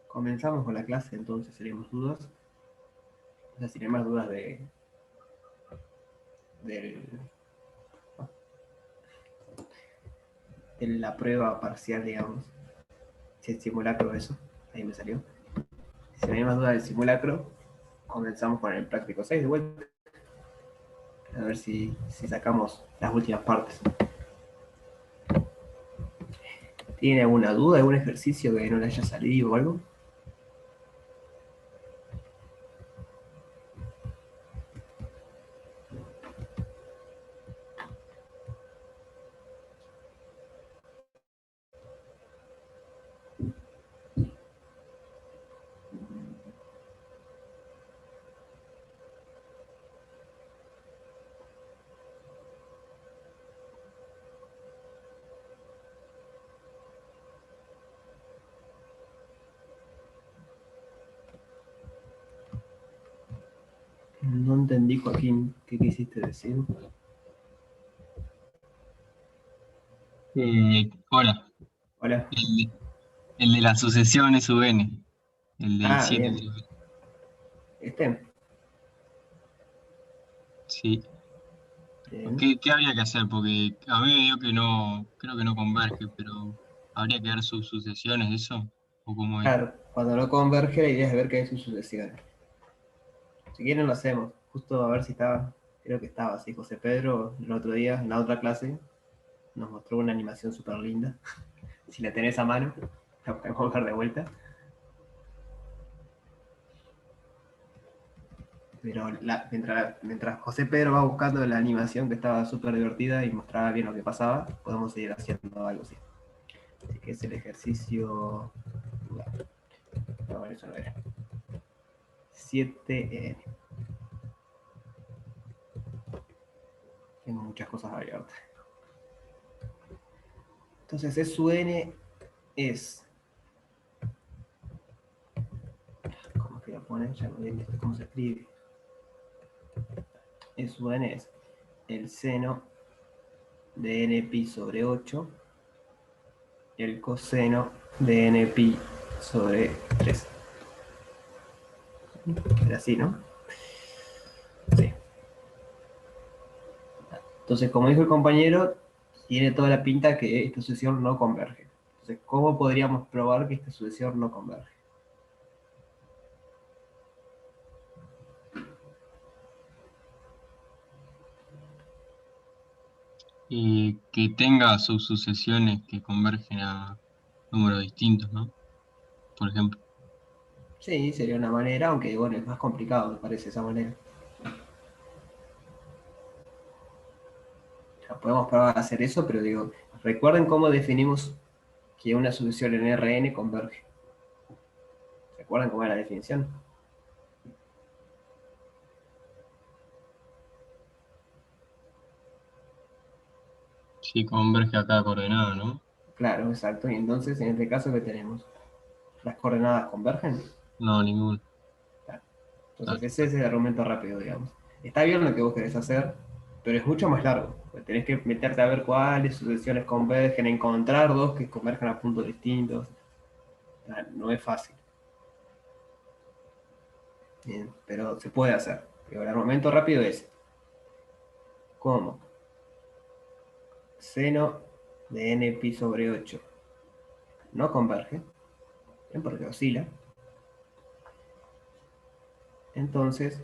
Comenzamos con la clase, entonces seríamos dudas. O sea, si hay más dudas de la prueba parcial, digamos. Si el simulacro, eso, ahí me salió. Si no hay más dudas del simulacro, comenzamos con el práctico 6 de vuelta. A ver si sacamos las últimas partes. ¿Tiene alguna duda, algún ejercicio que no le haya salido o algo? No entendí, Joaquín, ¿qué quisiste decir? Hola, Hola. el de la sucesión SUN, el del Ah, 7. bien. Este. Sí. Bien. ¿Qué habría que hacer? Porque a mí me dio que no, creo que no converge, pero ¿habría que ver sus sucesiones, eso? ¿O cómo es? Claro, cuando no converge, la idea es ver qué hay sus sucesiones. Si quieren lo hacemos. Justo a ver si estaba, creo que estaba así. José Pedro el otro día, en la otra clase, nos mostró una animación súper linda. Si la tenés a mano, la podemos ver de vuelta. Pero mientras José Pedro va buscando la animación que estaba súper divertida y mostraba bien lo que pasaba, podemos seguir haciendo algo así. Así que es el ejercicio. No, eso no era. 7. Tengo muchas cosas abiertas. Entonces, SUN es. ¿Cómo que lo pone? Ya no sé cómo se escribe. SUN es el seno de npi sobre 8, el coseno de npi sobre 3. Era así, ¿no? Sí. Entonces, como dijo el compañero, tiene toda la pinta que esta sucesión no converge. Entonces, ¿cómo podríamos probar que esta sucesión no converge? Que tenga sus sucesiones que convergen a números distintos, ¿no? Por ejemplo. Sí, sería una manera, aunque bueno, es más complicado, me parece esa manera. O sea, podemos probar a hacer eso, pero digo, recuerden cómo definimos que una sucesión en Rn converge. ¿Se acuerdan cómo era la definición? Sí, converge a cada coordenada, ¿no? Claro, exacto. Y entonces, en este caso, ¿qué tenemos? ¿Las coordenadas convergen? No, ninguno. Claro. Entonces, Claro. ese es el argumento rápido, digamos. Está bien lo que vos querés hacer, pero es mucho más largo. Tenés que meterte a ver cuáles sucesiones convergen, encontrar dos que convergen a puntos distintos. No es fácil. Bien, pero se puede hacer. Pero el argumento rápido es, ¿cómo? Seno de npi sobre 8 no converge, ¿bien? Porque oscila. Entonces,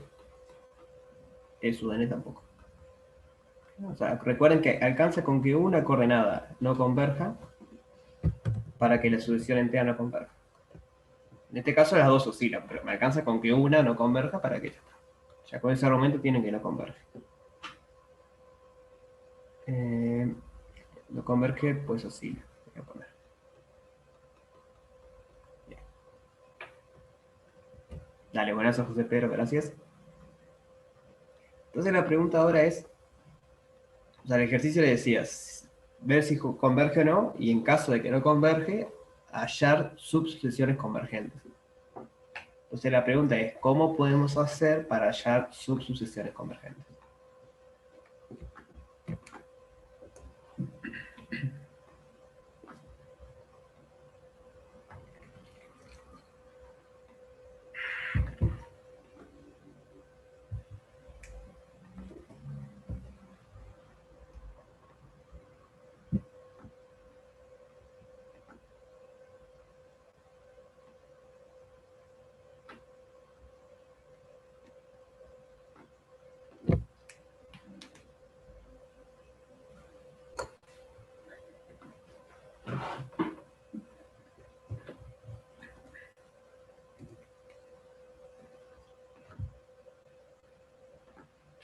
el sub n tampoco. O sea, recuerden que alcanza con que una coordenada no converja para que la sucesión entera no converja. En este caso las dos oscilan, pero me alcanza con que una no converja para que ya está. Ya con ese argumento tienen que no converge. No converge, pues oscila. Voy a poner. Bien. Dale, buenas José Pedro, gracias. Entonces la pregunta ahora es, o sea, el ejercicio le decías, ver si converge o no, y en caso de que no converge, hallar subsucesiones convergentes. Entonces la pregunta es, ¿cómo podemos hacer para hallar subsucesiones convergentes?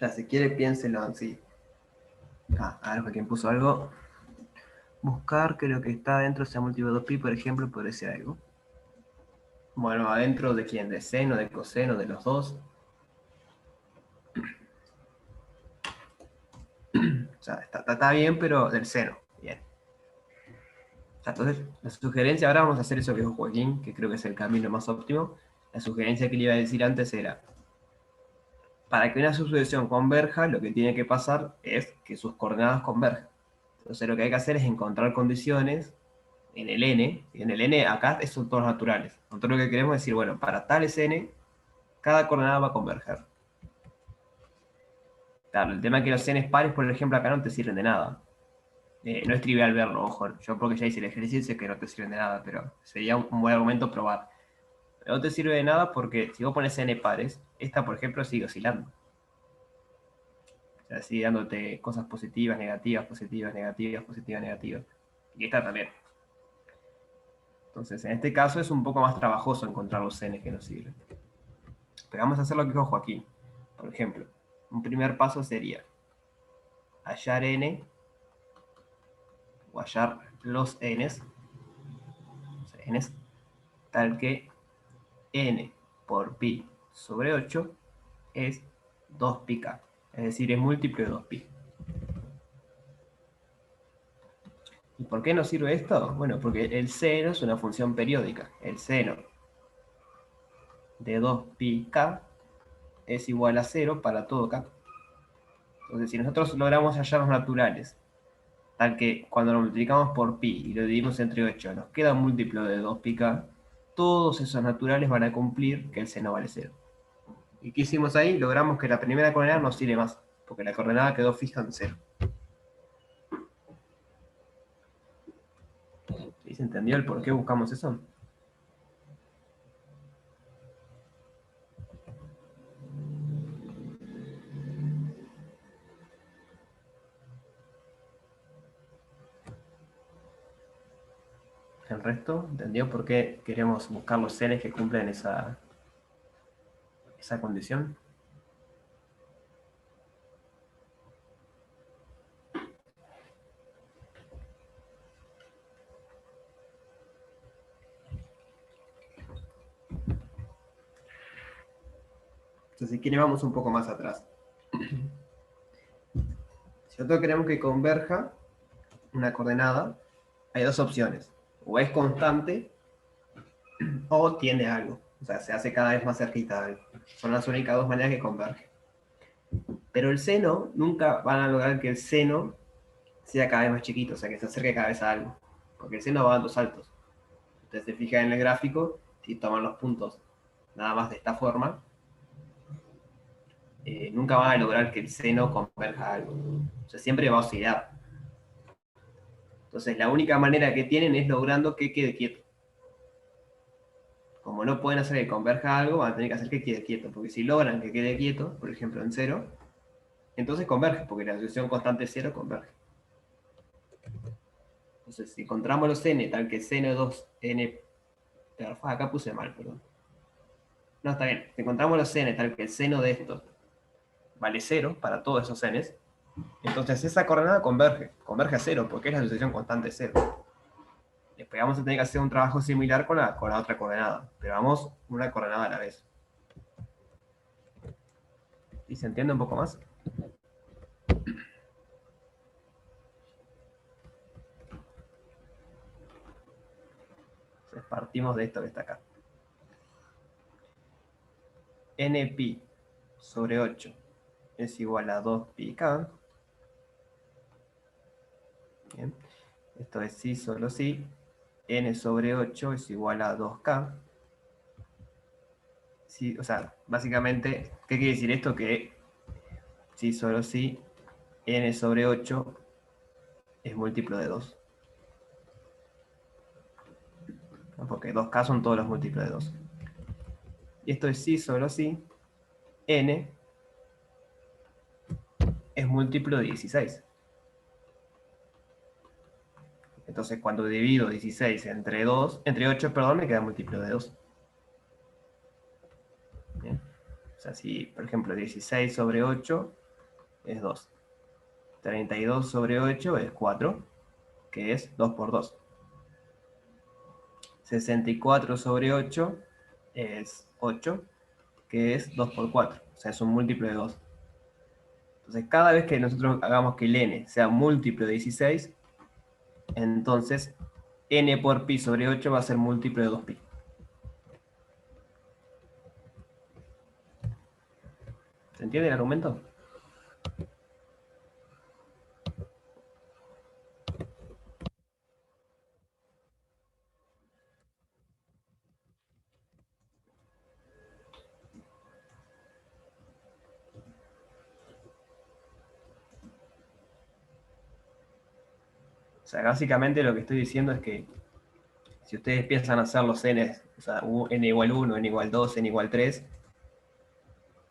sea, si quiere, piénselo así. A ver, ¿quién puso algo? Buscar que lo que está adentro sea múltiplo de 2pi, por ejemplo, puede ser algo. Bueno, ¿adentro de quién? ¿De seno, de coseno, de los dos? O sea, está bien, pero del seno. Bien. O sea, entonces, la sugerencia, ahora vamos a hacer eso que dijo Joaquín, que creo que es el camino más óptimo. La sugerencia que le iba a decir antes era, para que una subsucesión converja, lo que tiene que pasar es que sus coordenadas converjan. Entonces, lo que hay que hacer es encontrar condiciones en el n, y en el n acá son todos naturales. Nosotros lo que queremos es decir, bueno, para tales n, cada coordenada va a converger. Claro, el tema es que los n pares, por ejemplo, acá no te sirven de nada. No es trivial verlo, ojo. Yo porque ya hice el ejercicio sé que no te sirven de nada, pero sería un buen argumento probar. Pero no te sirve de nada porque si vos pones n pares, esta, por ejemplo, sigue oscilando. O sea, sigue dándote cosas positivas, negativas, positivas, negativas, positivas, negativas. Y esta también. Entonces, en este caso es un poco más trabajoso encontrar los n que nos sirven. Pero vamos a hacer lo que dijo Joaquín. Por ejemplo, un primer paso sería hallar n o hallar los n's, tal que n por pi sobre 8 es 2πk. Es decir, es múltiplo de 2pi. ¿Y por qué nos sirve esto? Bueno, porque el seno es una función periódica. El seno de 2πk es igual a 0 para todo k. Entonces, si nosotros logramos hallar los naturales, tal que cuando lo multiplicamos por pi y lo dividimos entre 8, nos queda un múltiplo de 2πk, todos esos naturales van a cumplir que el seno vale 0. ¿Y qué hicimos ahí? Logramos que la primera coordenada no oscile más, porque la coordenada quedó fija en 0. ¿Sí se entendió el por qué buscamos eso? ¿El resto? ¿Entendió por qué queremos buscar los seres que cumplen esa condición? Entonces, si quiere, vamos un poco más atrás. Si nosotros queremos que converja una coordenada, hay dos opciones. O es constante o tiende a algo. O sea, se hace cada vez más cerquita de algo. Son las únicas dos maneras que converge. Pero el seno, nunca van a lograr que el seno sea cada vez más chiquito, o sea, que se acerque cada vez a algo. Porque el seno va dando saltos. Ustedes se fijan en el gráfico, si toman los puntos nada más de esta forma, nunca van a lograr que el seno converja a algo. O sea, siempre va a oscilar. Entonces, la única manera que tienen es logrando que quede quieto. Como no pueden hacer que converja algo, van a tener que hacer que quede quieto. Porque si logran que quede quieto, por ejemplo en 0, entonces converge, porque la asociación constante 0 converge. Entonces, si encontramos los n tal que seno de 2n... Acá puse mal, perdón. No, está bien. Si encontramos los n tal que el seno de esto vale 0 para todos esos n's, entonces esa coordenada converge a 0, porque es la asociación constante 0. Después vamos a tener que hacer un trabajo similar con la otra coordenada, pero vamos una coordenada a la vez. ¿Y se entiende un poco más? Entonces partimos de esto que está acá. npi sobre 8 es igual a 2πk. Bien. Esto es sí, solo sí. N sobre 8 es igual a 2k. Sí, o sea, básicamente, ¿qué quiere decir esto? Que sí, solo sí, n sobre 8 es múltiplo de 2. ¿No? Porque 2k son todos los múltiplos de 2. Y esto es sí, solo sí, n es múltiplo de 16. Entonces, cuando divido 16 entre 8, perdón, me queda múltiplo de 2. Bien. O sea, si, por ejemplo, 16 sobre 8 es 2. 32 sobre 8 es 4, que es 2 por 2. 64 sobre 8 es 8, que es 2 por 4. O sea, es un múltiplo de 2. Entonces, cada vez que nosotros hagamos que el n sea múltiplo de 16, entonces n por pi sobre 8 va a ser múltiplo de 2pi. ¿Se entiende el argumento? O sea, básicamente lo que estoy diciendo es que si ustedes piensan hacer los n, o sea, n igual 1, n igual 2, n igual 3,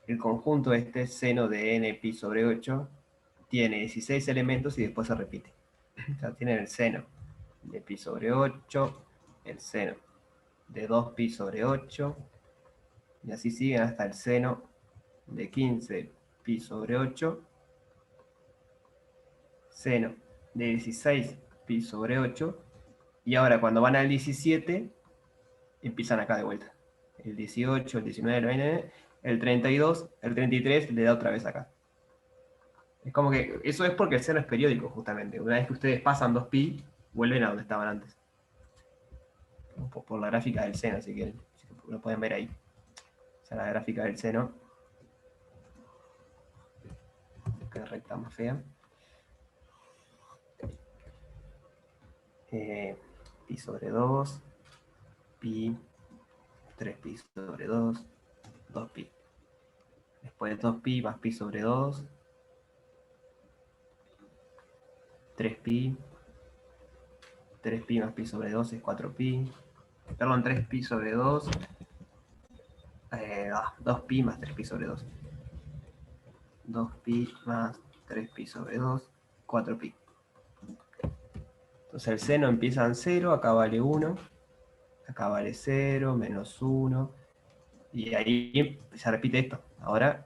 el conjunto este seno de n pi sobre 8 tiene 16 elementos y después se repite. O sea, tienen el seno de pi sobre 8, el seno de 2pi sobre 8, y así siguen hasta el seno de 15 pi sobre 8, seno de 16 pi sobre 8, y ahora cuando van al 17, empiezan acá de vuelta. El 18, el 19, el 32, el 33 le da otra vez acá. Es como que eso es porque el seno es periódico, justamente. Una vez que ustedes pasan 2pi, vuelven a donde estaban antes. Por la gráfica del seno, si quieren. Lo pueden ver ahí. O sea, la gráfica del seno. Qué recta más fea. Pi sobre 2, pi, 3pi sobre 2, 2pi. Después 2pi más pi sobre 2, 3pi, 3pi más pi sobre 2 es 4pi, perdón, 3pi sobre 2, 2pi más 3pi sobre 2. 2pi más 3pi sobre 2, 4pi. Entonces el seno empieza en 0, acá vale 1, acá vale 0, menos 1, y ahí se repite esto. Ahora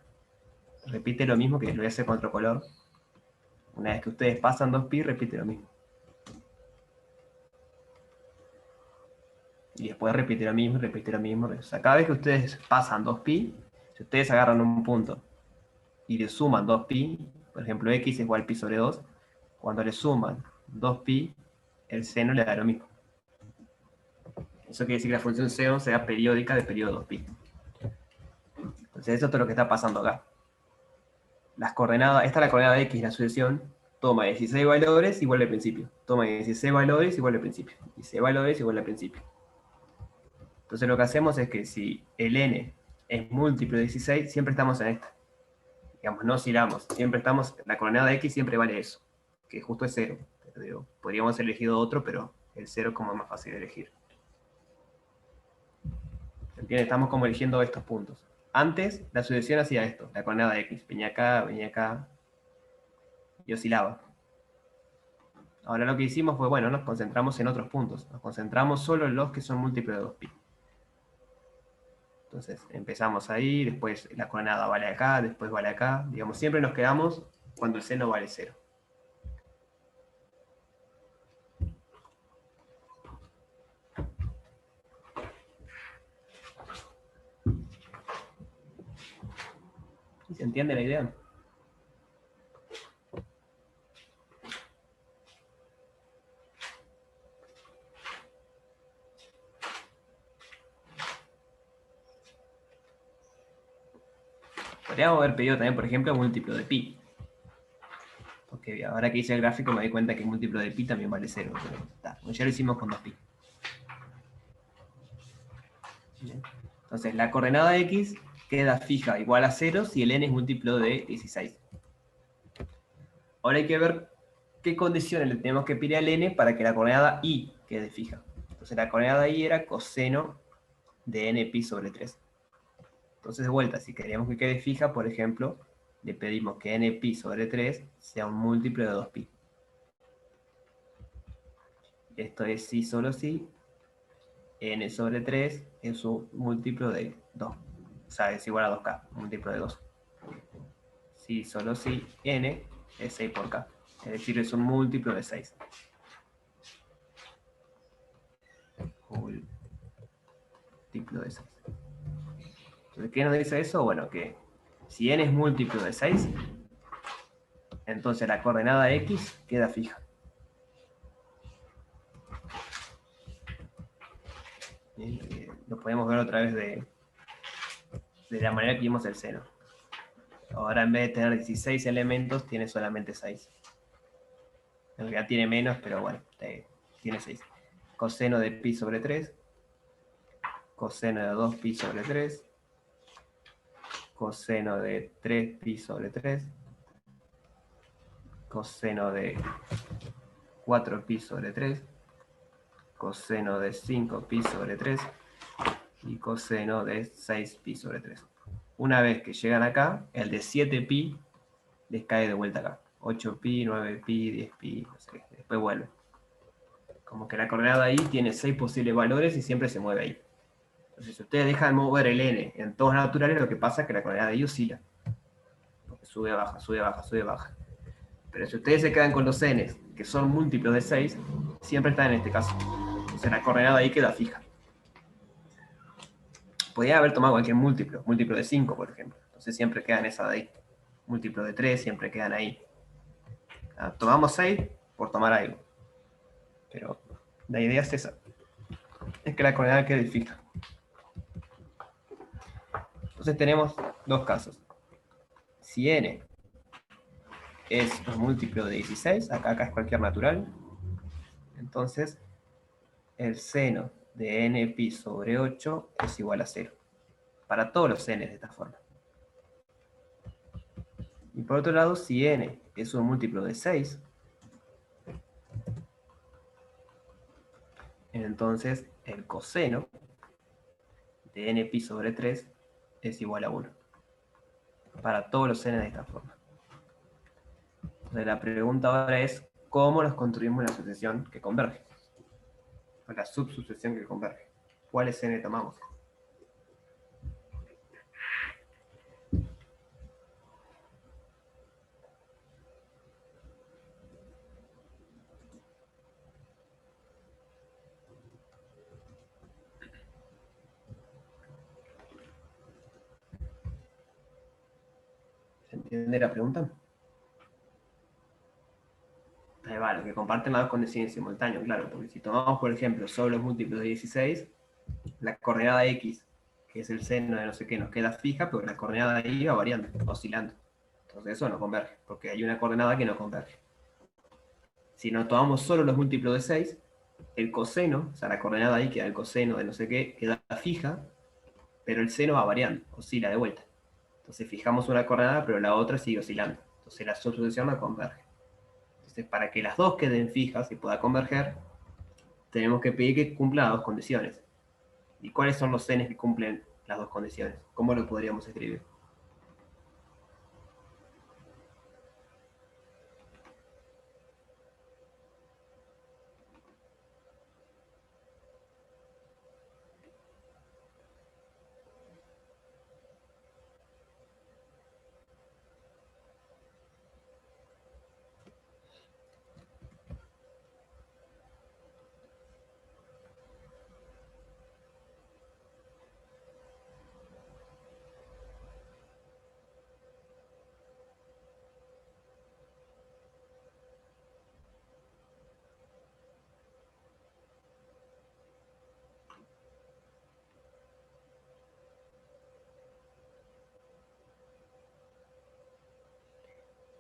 repite lo mismo, que lo voy a hacer con otro color. Una vez que ustedes pasan 2pi, repite lo mismo. Y después repite lo mismo, repite lo mismo. O sea, cada vez que ustedes pasan 2pi, si ustedes agarran un punto y le suman 2pi, por ejemplo, x es igual a pi sobre 2, cuando le suman 2pi, el seno le da lo mismo. Eso quiere decir que la función seno sea periódica de periodo 2pi. Entonces eso es todo lo que está pasando acá. Las coordenadas, esta es la coordenada x, la sucesión, toma 16 valores y vuelve al principio. Toma 16 valores y vuelve al principio. 16 valores y vuelve al principio. Entonces lo que hacemos es que si el n es múltiplo de 16, siempre estamos en esta. Digamos, no oscilamos. Siempre estamos, la coordenada x siempre vale eso, que justo es 0. Pero podríamos haber elegido otro, pero el 0 es como más fácil de elegir. ¿Entiendes? Estamos como eligiendo estos puntos. Antes, la sucesión hacía esto, la coordenada x. Venía acá, y oscilaba. Ahora lo que hicimos fue, bueno, nos concentramos en otros puntos. Nos concentramos solo en los que son múltiplos de 2pi. Entonces empezamos ahí, después la coordenada vale acá, después vale acá. Digamos, siempre nos quedamos cuando el seno vale 0. ¿Se entiende la idea? Podríamos haber pedido también, por ejemplo, múltiplo de pi. Porque ahora que hice el gráfico me di cuenta que múltiplo de pi también vale 0. Pero está, ya lo hicimos con 2pi. Entonces la coordenada x queda fija igual a 0 si el n es múltiplo de 16. Ahora hay que ver qué condiciones le tenemos que pedir al n para que la coordenada y quede fija. Entonces la coordenada y era coseno de n pi sobre 3. Entonces de vuelta, si queremos que quede fija, por ejemplo, le pedimos que n pi sobre 3 sea un múltiplo de 2pi. Esto es sí solo sí. N sobre 3 es un múltiplo de 2. O sea, es igual a 2k, múltiplo de 2. si solo si n es 6 por k. Es decir, es un múltiplo de 6. Múltiplo de 6. Entonces, ¿qué nos dice eso? Bueno, que si n es múltiplo de 6, entonces la coordenada x queda fija. Lo podemos ver otra vez de la manera que vimos el seno. Ahora en vez de tener 16 elementos, tiene solamente 6. En realidad tiene menos, pero bueno, tiene 6. Coseno de pi sobre 3, coseno de 2pi sobre 3, coseno de 3pi sobre 3, coseno de 4pi sobre 3, coseno de 5pi sobre 3 y coseno de 6pi sobre 3. Una vez que llegan acá, el de 7pi les cae de vuelta acá. 8pi, 9pi, 10pi, no sé qué. Después vuelve. Como que la coordenada ahí tiene 6 posibles valores y siempre se mueve ahí. Entonces, si ustedes dejan mover el n en todos naturales, lo que pasa es que la coordenada de ahí oscila. Porque sube, baja, sube, baja, sube, baja. Pero si ustedes se quedan con los n's, que son múltiplos de 6, siempre están en este caso. Entonces la coordenada ahí queda fija. Podría haber tomado cualquier múltiplo de 5, por ejemplo. Entonces siempre quedan esa de ahí. Múltiplo de 3 siempre quedan ahí. Tomamos 6 por tomar algo. Pero la idea es esa. Es que la coordenada quede fija. Entonces tenemos dos casos. Si n es un múltiplo de 16, acá es cualquier natural, entonces el seno de npi sobre 8 es igual a 0. Para todos los n de esta forma. Y por otro lado, si n es un múltiplo de 6, entonces el coseno de npi sobre 3 es igual a 1. Para todos los n de esta forma. Entonces la pregunta ahora es, ¿cómo nos construimos la sucesión que converge? O la subsucesión que converge. ¿Cuáles n tomamos? ¿Se entiende la pregunta? Ahí va, lo que comparten las dos condiciones simultáneas, claro, porque si tomamos, por ejemplo, solo los múltiplos de 16, la coordenada x, que es el seno de no sé qué, nos queda fija, pero la coordenada y va variando, oscilando. Entonces eso no converge, porque hay una coordenada que no converge. Si nos tomamos solo los múltiplos de 6, el coseno, o sea, la coordenada ahí queda el coseno de no sé qué, queda fija, pero el seno va variando, oscila de vuelta. Entonces fijamos una coordenada, pero la otra sigue oscilando. Entonces la subsucesión no converge. Entonces, para que las dos queden fijas y pueda converger, tenemos que pedir que cumplan las dos condiciones. ¿Y cuáles son los n's que cumplen las dos condiciones? ¿Cómo lo podríamos escribir?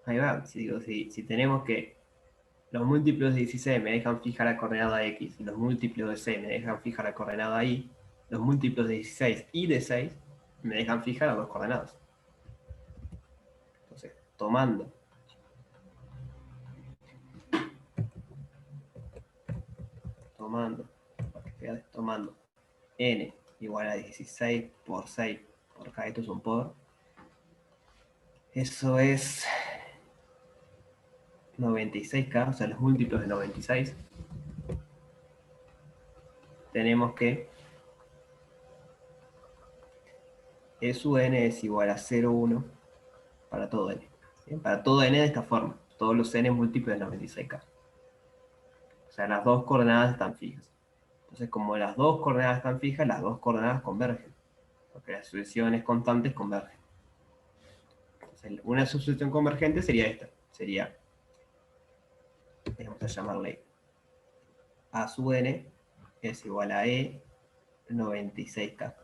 Ahí va, si tenemos que los múltiplos de 16 me dejan fija la coordenada x y los múltiplos de 6 me dejan fija la coordenada y, los múltiplos de 16 y de 6 me dejan fija las dos coordenadas. Entonces, tomando n igual a 16 por 6 por k, esto es un por, eso es 96k, o sea, los múltiplos de 96, tenemos que E sub n es igual a 0,1 para todo n. Bien, para todo n de esta forma, todos los n múltiplos de 96K. O sea, las dos coordenadas están fijas. Entonces, como las dos coordenadas están fijas, las dos coordenadas convergen. Porque las sucesiones constantes convergen. Entonces, una sucesión convergente sería esta. Sería, vamos a llamarle A sub n es igual a E 96K.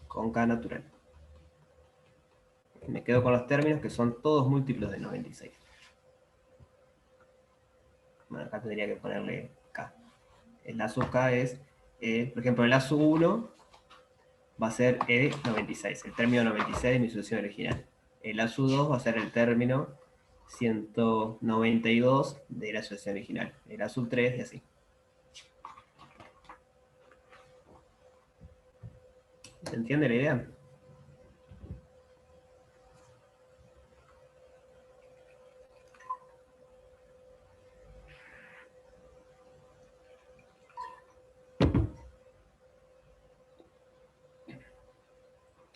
Con K natural. Me quedo con los términos que son todos múltiplos de 96. Bueno, acá tendría que ponerle K. El A sub K es, por ejemplo, el A sub 1 va a ser E96, el término 96 de mi sucesión original. El A sub 2 va a ser el término 192 de la sucesión original. El A sub 3 y así. ¿Se entiende la idea?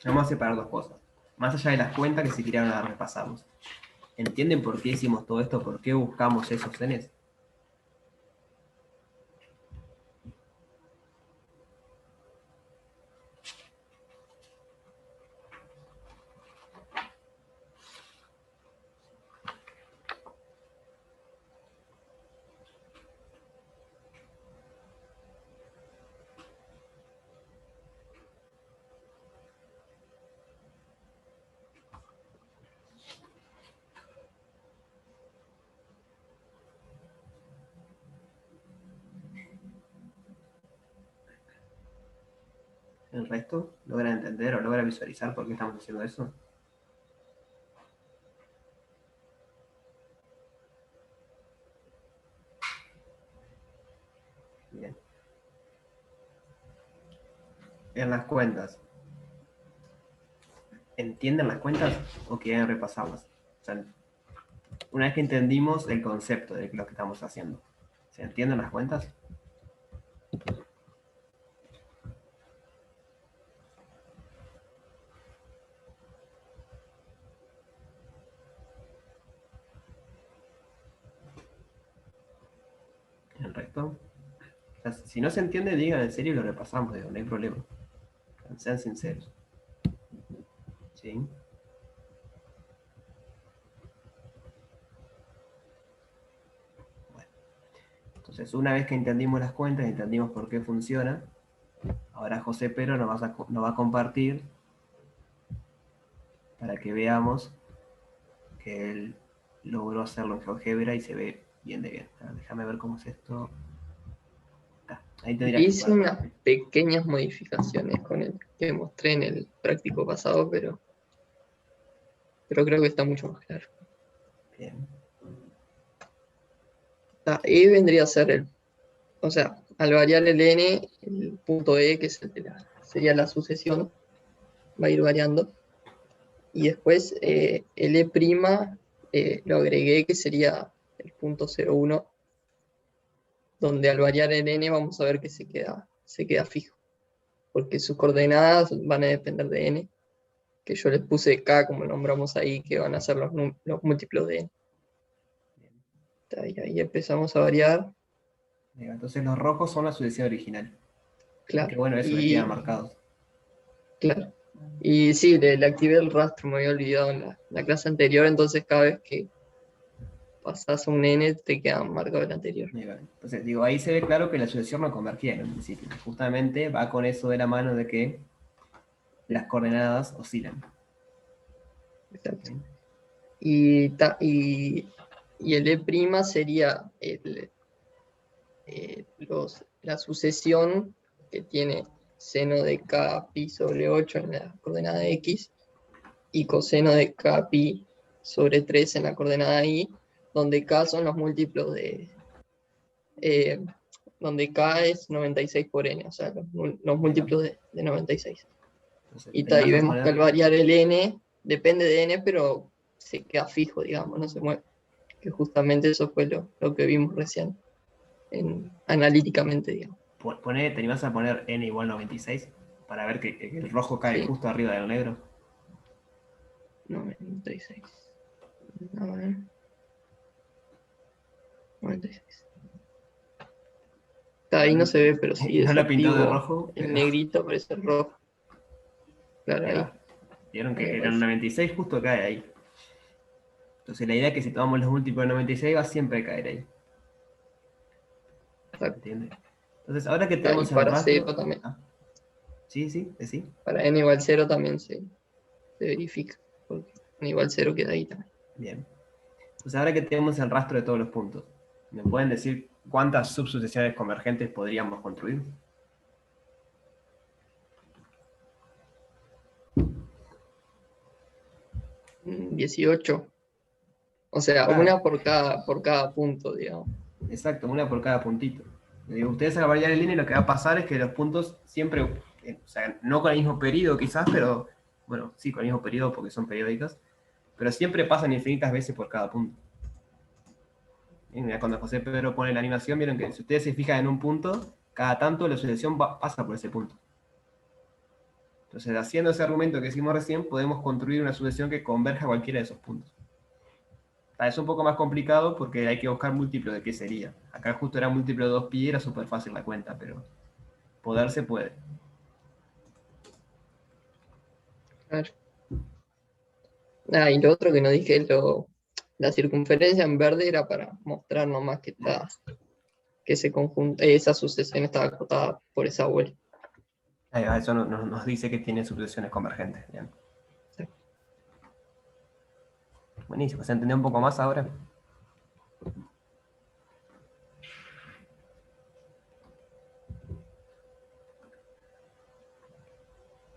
Vamos a separar dos cosas. Más allá de las cuentas que si quieran las repasamos. ¿Entienden por qué hicimos todo esto? ¿Por qué buscamos esos n's? ¿El resto logran entender o logran visualizar por qué estamos haciendo eso? Bien. En las cuentas. ¿Entienden las cuentas o quieren repasarlas? O sea, una vez que entendimos el concepto de lo que estamos haciendo, ¿se entienden las cuentas? ¿El resto? O sea, si no se entiende, digan en serio y lo repasamos, digo, no hay problema. Sean sinceros. ¿Sí? Bueno. Entonces, una vez que entendimos las cuentas y entendimos por qué funciona, ahora José Pedro nos va a compartir para que veamos que él logró hacerlo en GeoGebra y se ve bien de bien. Ahora, déjame ver cómo es esto. Acá. Ahí tendría que Hice unas pequeñas modificaciones con el que mostré en el práctico pasado, pero creo que está mucho más claro. Bien. La E vendría a ser o sea, al variar el n, el punto E, que es sería la sucesión, va a ir variando. Y después el E' lo agregué, que sería el punto 0,1, donde al variar el n vamos a ver que se queda fijo, porque sus coordenadas van a depender de n, que yo les puse k, como nombramos ahí, que van a ser los múltiplos de n. Ahí empezamos a variar. Entonces los rojos son la sucesión original. Claro. Qué bueno eso que quedan marcados. Claro. Y sí, le activé el rastro, me había olvidado en la clase anterior, entonces cada vez que pasas a un n te queda marcado el anterior. Entonces, digo, ahí se ve claro que la sucesión no convergía en un principio. Justamente va con eso de la mano de que las coordenadas oscilan. Exacto. Y el E' sería la sucesión que tiene seno de k pi sobre 8 en la coordenada x y coseno de k pi sobre 3 en la coordenada y, donde k son los múltiplos donde k es 96 por n, o sea, los múltiplos de 96. Entonces, Y ahí vemos que al variar el n, depende de n, pero se queda fijo, digamos, no se mueve. Que justamente eso fue lo que vimos recién, analíticamente, digamos. ¿Te animás a poner n igual 96? Para ver que el rojo cae Sí. justo arriba del negro. 96. A ver. 96. Está ahí no se ve, pero sí No es la pintó de activo. rojo, El pero negrito parece el rojo. Claro, ahí ahí. va. Vieron que Ahí el aparece. 96 justo cae ahí. Entonces la idea es que si tomamos los múltiplos de 96 va siempre a caer ahí. Exacto. ¿Entiendes? Entonces ahora que Ah, y tenemos el para 0 rastro... también. Ah, sí, sí, sí. Para n igual 0 también se verifica. Porque n igual 0 queda ahí también. Bien. Entonces ahora que tenemos el rastro de todos los puntos, ¿me pueden decir cuántas subsucesiones convergentes podríamos construir? 18. O sea, Claro, una por cada punto, digamos. exacto, una por cada puntito. Ustedes van a variar el línea y lo que va a pasar es que los puntos siempre, o sea, no con el mismo periodo quizás, pero bueno, sí, con el mismo periodo porque son periódicas, pero siempre pasan infinitas veces por cada punto. Y mira, cuando José Pedro pone la animación, vieron que si ustedes se fijan en un punto, cada tanto la sucesión pasa por ese punto. Entonces, haciendo ese argumento que hicimos recién, podemos construir una sucesión que converja a cualquiera de esos puntos. Es un poco más complicado porque hay que buscar múltiplo de qué sería. Acá justo era múltiplo de 2pi y era súper fácil la cuenta, pero poder se puede. Claro. Ah, y lo otro que no dije es la circunferencia en verde era para mostrar nomás que ese conjunto, esa sucesión estaba acotada por esa vuelta. Eso nos dice que tiene sucesiones convergentes. Bien. Sí. Buenísimo, ¿se entendió un poco más ahora?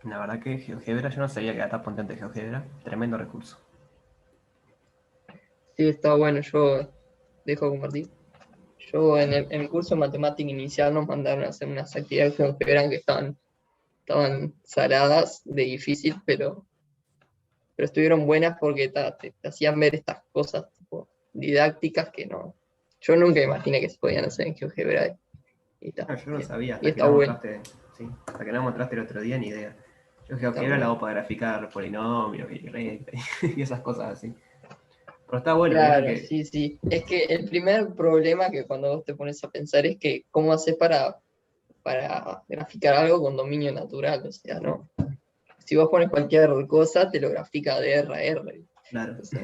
La verdad que GeoGebra, yo no sabía que era tan potente GeoGebra. Tremendo recurso. Sí, está bueno, yo dejo compartir. Yo en el curso de matemática inicial nos mandaron a hacer unas actividades que eran que estaban saladas, de difícil, pero estuvieron buenas porque te hacían ver estas cosas tipo, didácticas que no. Yo nunca imaginé que se podían hacer en GeoGebra Yo no sabía, y hasta que está no bueno. mostraste, sí, hasta que no mostraste el otro día, ni idea. Yo Está GeoGebra la bueno. hago para graficar polinomios y rectas y esas cosas así. Pero está bueno, vieron Claro, que... sí, sí. Es que el primer problema que cuando vos te pones a pensar es que cómo haces para graficar algo con dominio natural. O sea, no. Si vos pones cualquier cosa, te lo grafica de R a R. Claro. Entonces,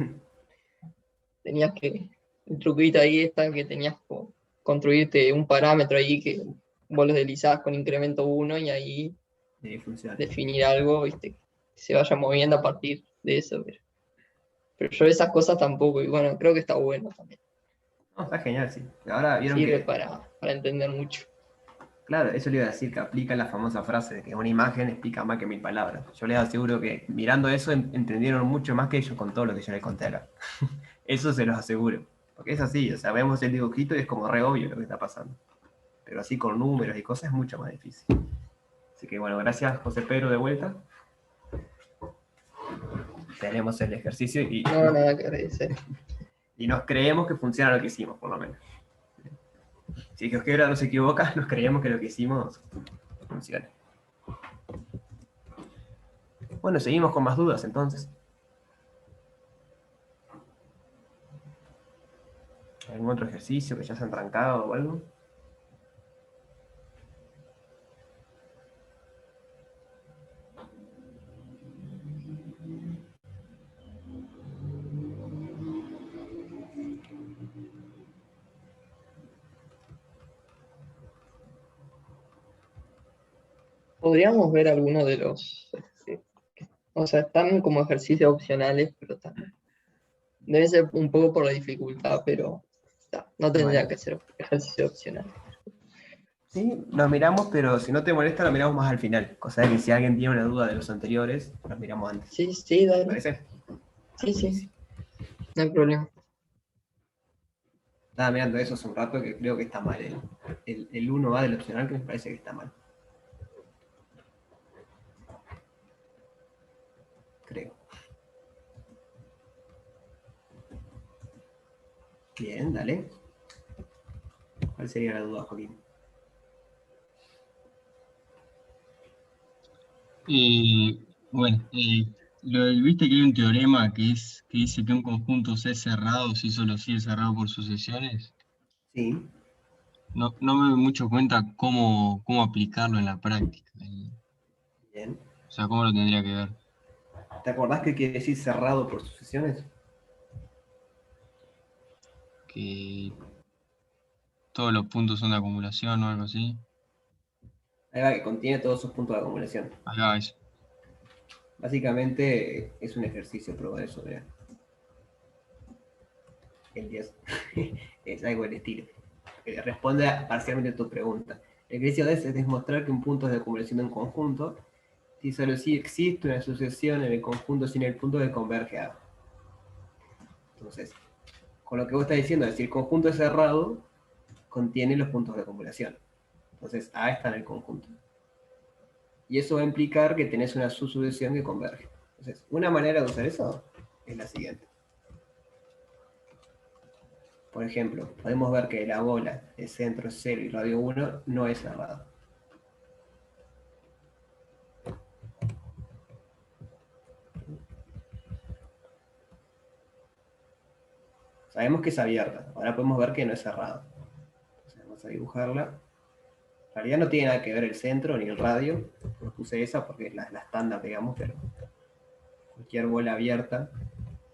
tenías que. El truquito ahí está que tenías que construirte un parámetro ahí que vos lo deslizabas con incremento 1 y ahí Sí, funciona. definir algo, ¿viste? Que se vaya moviendo a partir de eso. Pero yo esas cosas tampoco, y bueno, creo que está bueno también. No, está genial, sí. Ahora vieron Sirve que, para entender mucho. claro, eso le iba a decir, que aplica la famosa frase de que una imagen explica más que 1000 palabras. Yo les aseguro que mirando eso entendieron mucho más que ellos con todo lo que yo les conté acá. Eso se los aseguro. Porque es así, o sea, vemos el dibujito y es como re obvio lo que está pasando. Pero así con números y cosas es mucho más difícil. Así que bueno, gracias José Pedro de vuelta. Tenemos el ejercicio No, nada que agradecer. y nos creemos que funciona lo que hicimos, por lo menos. Si GeoGebra no se equivoca, nos creemos que lo que hicimos funciona. Bueno, seguimos con más dudas entonces. ¿Algún otro ejercicio que ya se han arrancado o algo? Podríamos ver algunos de los. O sea, están como ejercicios opcionales, pero también. Debe ser un poco por la dificultad, pero no tendría Vale. que ser ejercicio opcional. Sí, nos miramos, pero si no te molesta, lo miramos más al final. Cosa de que si alguien tiene una duda de los anteriores, los miramos antes. Sí, sí, ¿Te dale. parece? Sí, sí, Buenísimo. no hay problema. Estaba mirando eso hace un rato que creo que está mal. El 1A del opcional que me parece que está mal. Creo. Bien, dale. ¿Cuál sería la duda, Joaquín? Y bueno, Viste que hay un teorema que dice que un conjunto C es cerrado si solo C es cerrado por sucesiones. Sí. No me doy mucho cuenta cómo aplicarlo en la práctica. Bien. O sea, cómo lo tendría que ver. ¿Te acordás que quiere decir cerrado por sucesiones? Que todos los puntos son de acumulación o algo así. Ahí va, que contiene todos sus puntos de acumulación. Ahí va eso. Básicamente es un ejercicio probar eso, ¿verdad? El 10 es algo del estilo. Responde parcialmente a tu pregunta. El ejercicio es demostrar que un punto es de acumulación de un conjunto si solo si existe una sucesión en el conjunto sin el punto que converge a. Entonces, con lo que vos estás diciendo, es decir, el conjunto es cerrado, contiene los puntos de acumulación. Entonces, A está en el conjunto. Y eso va a implicar que tenés una subsucesión que converge. Entonces, una manera de usar eso es la siguiente. Por ejemplo, podemos ver que la bola de centro 0 y radio 1 no es cerrada. Sabemos que es abierta, ahora podemos ver que no es cerrada. Entonces vamos a dibujarla. En realidad no tiene nada que ver el centro ni el radio. No puse esa porque es la estándar, digamos, pero cualquier bola abierta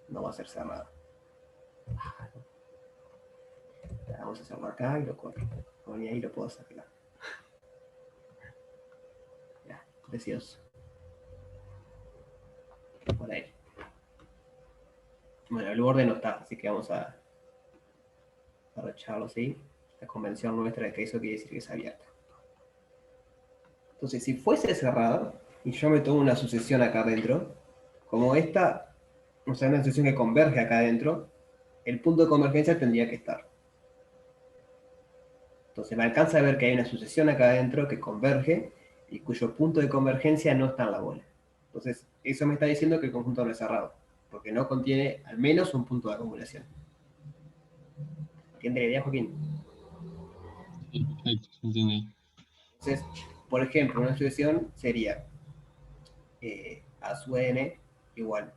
no va a ser cerrada. Vamos a hacerlo acá y lo corro. Y ahí lo puedo sacar. Ya, precioso. Por ahí. Bueno, el borde no está, así que vamos a rechazarlo así. La convención nuestra de que eso quiere decir que es abierta. Entonces, si fuese cerrada, y yo me tomo una sucesión acá adentro, como esta, o sea, una sucesión que converge acá adentro, el punto de convergencia tendría que estar. Entonces me alcanza a ver que hay una sucesión acá adentro que converge y cuyo punto de convergencia no está en la bola. Entonces, eso me está diciendo que el conjunto no es cerrado, porque no contiene al menos un punto de acumulación. ¿Entiende la idea, Joaquín? Sí, perfecto, se entiende ahí. Entonces, por ejemplo, una sucesión sería A sub n igual.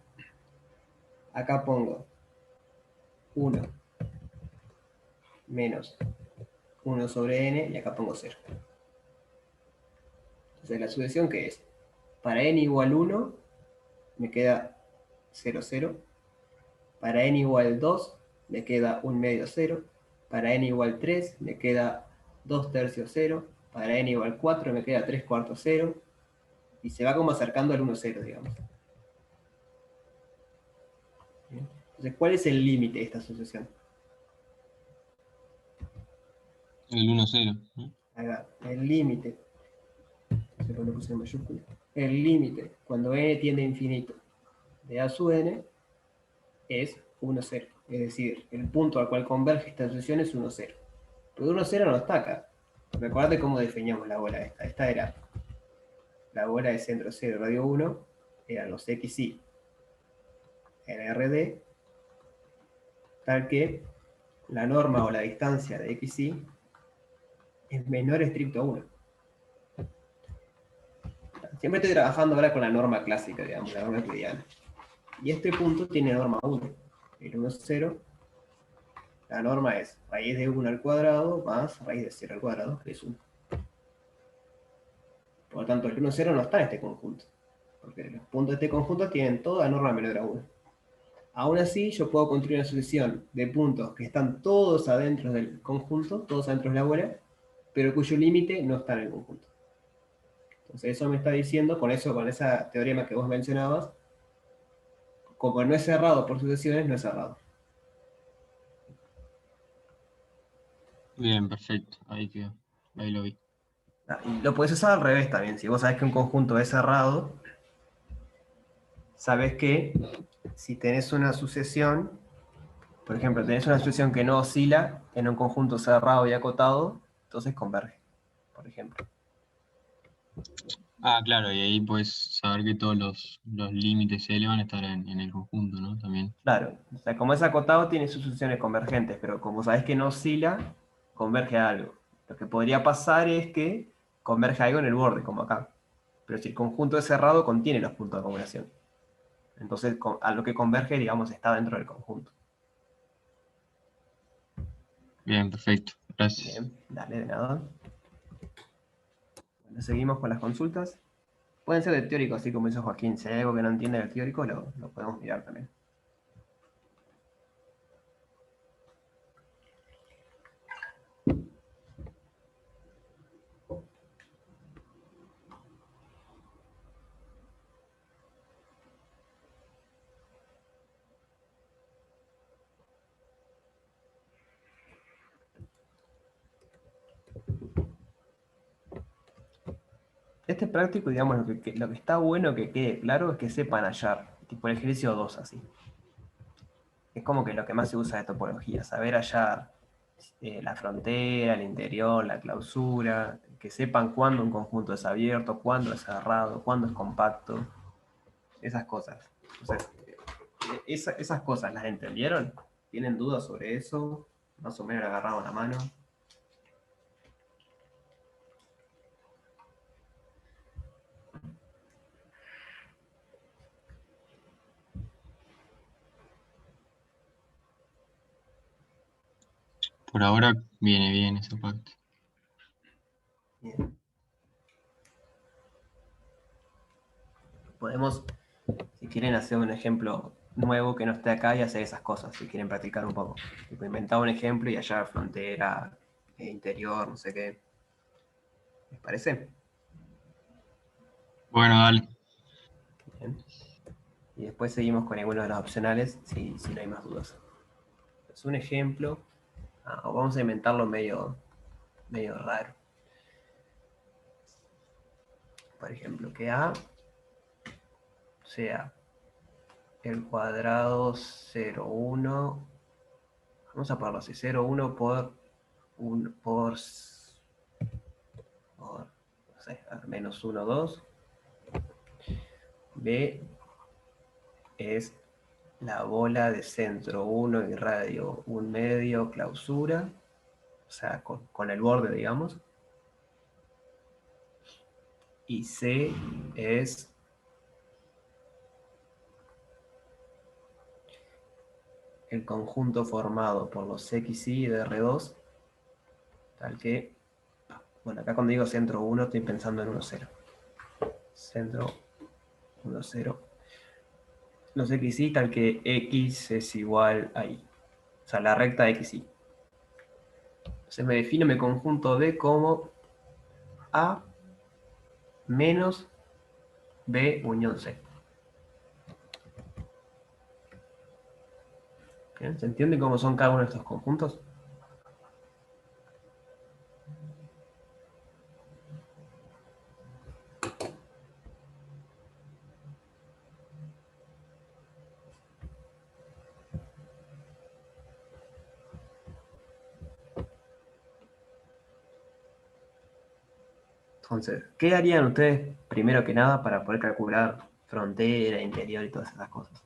Acá pongo 1 menos 1 sobre n y acá pongo 0. Entonces, la sucesión, ¿qué es? Para n igual 1, me queda 0, 0. Para n igual 2, me queda 1 medio 0. Para n igual 3, me queda 2 tercios 0. Para n igual 4, me queda 3 cuartos 0. Y se va como acercando al 1, 0, digamos. Entonces, ¿cuál es el límite de esta sucesión? El 1-0. ¿No? Acá, el límite. No sé por qué puse en mayúscula. El límite, cuando n tiende a infinito, de a sub n, es 1, 0. Es decir, el punto al cual converge esta sucesión es 1, 0. Pero 1, 0 no está acá. Recordate cómo definíamos la bola esta. Esta era la bola de centro 0, radio 1, eran los xy en RD, tal que la norma o la distancia de xy es menor estricto a 1. Siempre estoy trabajando ahora con la norma clásica, digamos, la norma euclidiana. Y este punto tiene norma 1. El 1 es 0. La norma es raíz de 1 al cuadrado más raíz de 0 al cuadrado, que es 1. Por lo tanto, el 1, 0 no está en este conjunto. Porque los puntos de este conjunto tienen toda norma menor a 1. Aún así, yo puedo construir una sucesión de puntos que están todos adentro del conjunto, todos adentro de la bola, pero cuyo límite no está en el conjunto. Entonces, eso me está diciendo, con esa teorema que vos mencionabas, como no es cerrado por sucesiones, no es cerrado. Bien, perfecto. Ahí quedó. Ahí lo vi. Y lo puedes usar al revés también. Si vos sabés que un conjunto es cerrado, sabés que si tenés una sucesión, por ejemplo, tenés una sucesión que no oscila en un conjunto cerrado y acotado, entonces converge, por ejemplo. Ah, claro, y ahí puedes saber que todos los límites C van a estar en el conjunto, ¿no? También. Claro, o sea, como es acotado, tiene sus sucesiones convergentes, pero como sabés que no oscila, converge a algo. Lo que podría pasar es que converge a algo en el borde, como acá. Pero si el conjunto es cerrado, contiene los puntos de acumulación. Entonces, a lo que converge, digamos, está dentro del conjunto. Bien, perfecto. Gracias. Bien, dale, de nada. Bueno, seguimos con las consultas. Pueden ser de teórico, así como hizo Joaquín. Si hay algo que no entiende del teórico, lo podemos mirar también. Este práctico, digamos, lo que está bueno que quede claro es que sepan hallar, tipo el ejercicio 2 así. Es como que lo que más se usa de topología, saber hallar la frontera, el interior, la clausura, que sepan cuándo un conjunto es abierto, cuándo es cerrado, cuándo es compacto, esas cosas. Entonces, esas cosas, ¿las entendieron? ¿Tienen dudas sobre eso? Más o menos le agarraron la mano. Por ahora viene bien esa parte. Bien. Podemos, si quieren, hacer un ejemplo nuevo que no esté acá y hacer esas cosas, si quieren practicar un poco. Tipo, inventar un ejemplo y hallar frontera, interior, no sé qué. ¿Les parece? Bueno, dale. Bien. Y después seguimos con algunos de los opcionales, si no hay más dudas. Es un ejemplo. Vamos a inventarlo medio raro. Por ejemplo, que A sea el cuadrado 0,1. Vamos a ponerlo así, 0,1 por no sé, menos 1, 2. B es la bola de centro 1 y radio 1/2 clausura, o sea, con el borde, digamos. Y C es el conjunto formado por los XY de R2, tal que, bueno, acá cuando digo centro 1 estoy pensando en 1, 0. Centro 1, 0. Los XY tal que X es igual a Y. O sea, la recta XY. Entonces me defino mi conjunto D como A menos B unión C. ¿Bien? ¿Se entiende cómo son cada uno de estos conjuntos? Entonces, ¿qué harían ustedes primero que nada para poder calcular frontera, interior y todas esas cosas?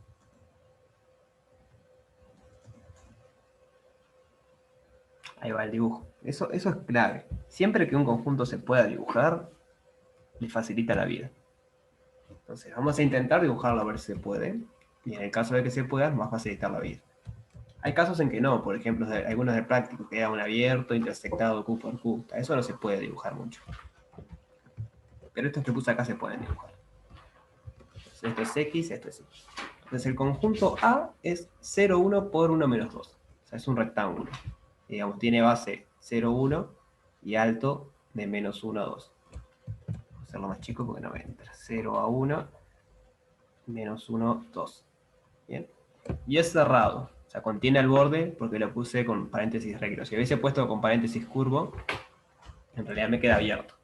Ahí va el dibujo. Eso es clave. Siempre que un conjunto se pueda dibujar, le facilita la vida. Entonces, vamos a intentar dibujarlo a ver si se puede. Y en el caso de que se pueda, nos va a facilitar la vida. Hay casos en que no, por ejemplo, algunos del práctico que da un abierto, intersectado Q por Q. Eso no se puede dibujar mucho. Pero estos que puse acá se pueden dibujar. Entonces, esto es X, esto es Y. Entonces el conjunto A es 0,1 por 1 menos 2. O sea, es un rectángulo. Digamos, tiene base 0,1 y alto de menos 1 a 2. Voy a hacerlo más chico porque no me entra. 0 a 1, menos 1, 2. Bien. Y es cerrado. O sea, contiene el borde porque lo puse con paréntesis recto. Si hubiese puesto con paréntesis curvo, en realidad me queda abierto.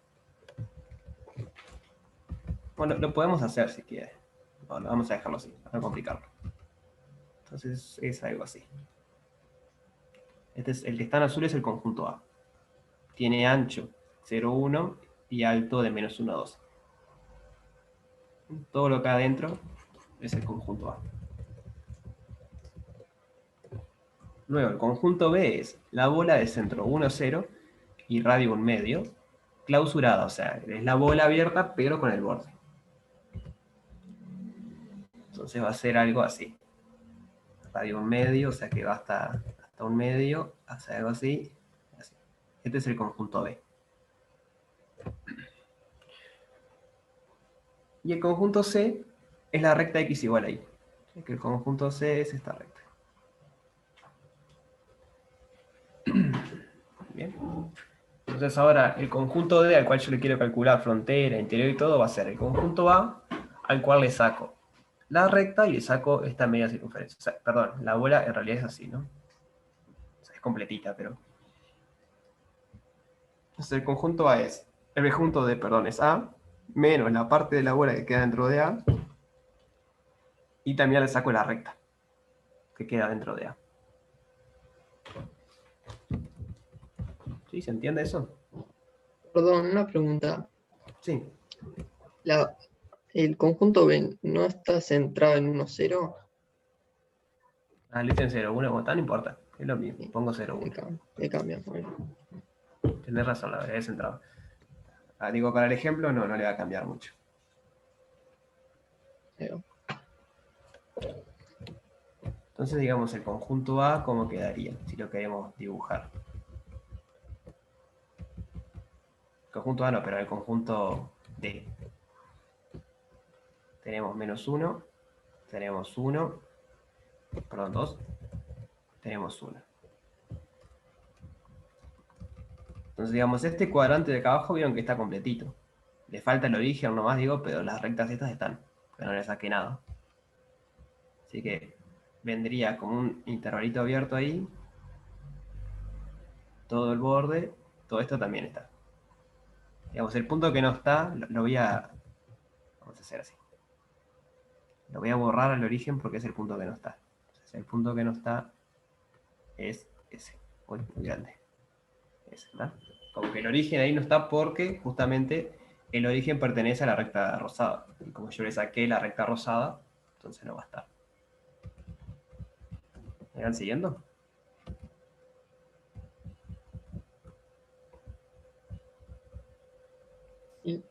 Bueno, lo podemos hacer si quiere. Bueno, vamos a dejarlo así, para no complicarlo. Entonces es algo así. El que está en azul es el conjunto A. Tiene ancho 0,1 y alto de menos 1 a 2. Todo lo que hay adentro es el conjunto A. Luego, el conjunto B es la bola de centro 1, 0 y radio 1/2, clausurada, o sea, es la bola abierta pero con el borde. Entonces va a ser algo así. Radio 1 medio, o sea que va hasta 1 medio, hace algo así, así. Este es el conjunto B. Y el conjunto C es la recta X igual a Y. Es que el conjunto C es esta recta. Bien. Entonces ahora el conjunto D al cual yo le quiero calcular frontera, interior y todo va a ser el conjunto A al cual le saco la recta y le saco esta media circunferencia. O sea, perdón, la bola en realidad es así, ¿no? O sea, es completita, pero... Entonces el conjunto A es... El conjunto D, perdón, es A menos la parte de la bola que queda dentro de A y también le saco la recta que queda dentro de A. ¿Sí? ¿Se entiende eso? Perdón, una pregunta. Sí. ¿El conjunto B no está centrado en 1,0? Ah, le dicen 0, 1, como tal, no importa. Es lo mismo. Pongo 0, 1. Le cambian. Bueno, Tenés razón, la verdad, es centrado. Ah, digo, para el ejemplo, no le va a cambiar mucho. pero Entonces, digamos, el conjunto A, ¿cómo quedaría? Si lo queremos dibujar. El conjunto A no, pero el conjunto D. Tenemos menos 1, tenemos 1, perdón, 2, tenemos 1. Entonces, digamos, este cuadrante de acá abajo, vieron que está completito. Le falta el origen nomás, digo, pero las rectas estas están. Pero no le saqué nada. Así que vendría como un intervalito abierto ahí. Todo el borde, todo esto también está. Digamos, el punto que no está, lo voy a... Vamos a hacer así. Lo voy a borrar al origen porque es el punto que no está. Entonces, el punto que no está es ese. Uy, muy grande. Ese, ¿verdad? Como que el origen ahí no está porque justamente el origen pertenece a la recta rosada. Y como yo le saqué la recta rosada, entonces no va a estar. ¿Me van siguiendo? y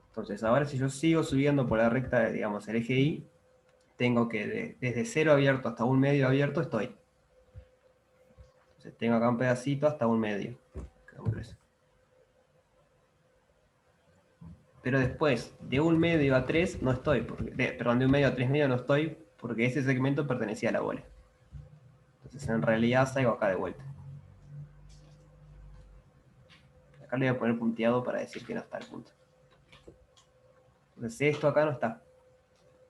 Entonces ahora si yo sigo subiendo por la recta, digamos, el eje Y, tengo que desde 0 abierto hasta 1 medio abierto estoy. Entonces tengo acá un pedacito hasta 1 medio. Queda muy grueso. Pero después, de 1 medio a 3 no estoy, perdón, de 1 medio a 3 medio no estoy, porque ese segmento pertenecía a la bola. Entonces en realidad salgo acá de vuelta. Acá le voy a poner punteado para decir que no está el punto. Entonces esto acá no está,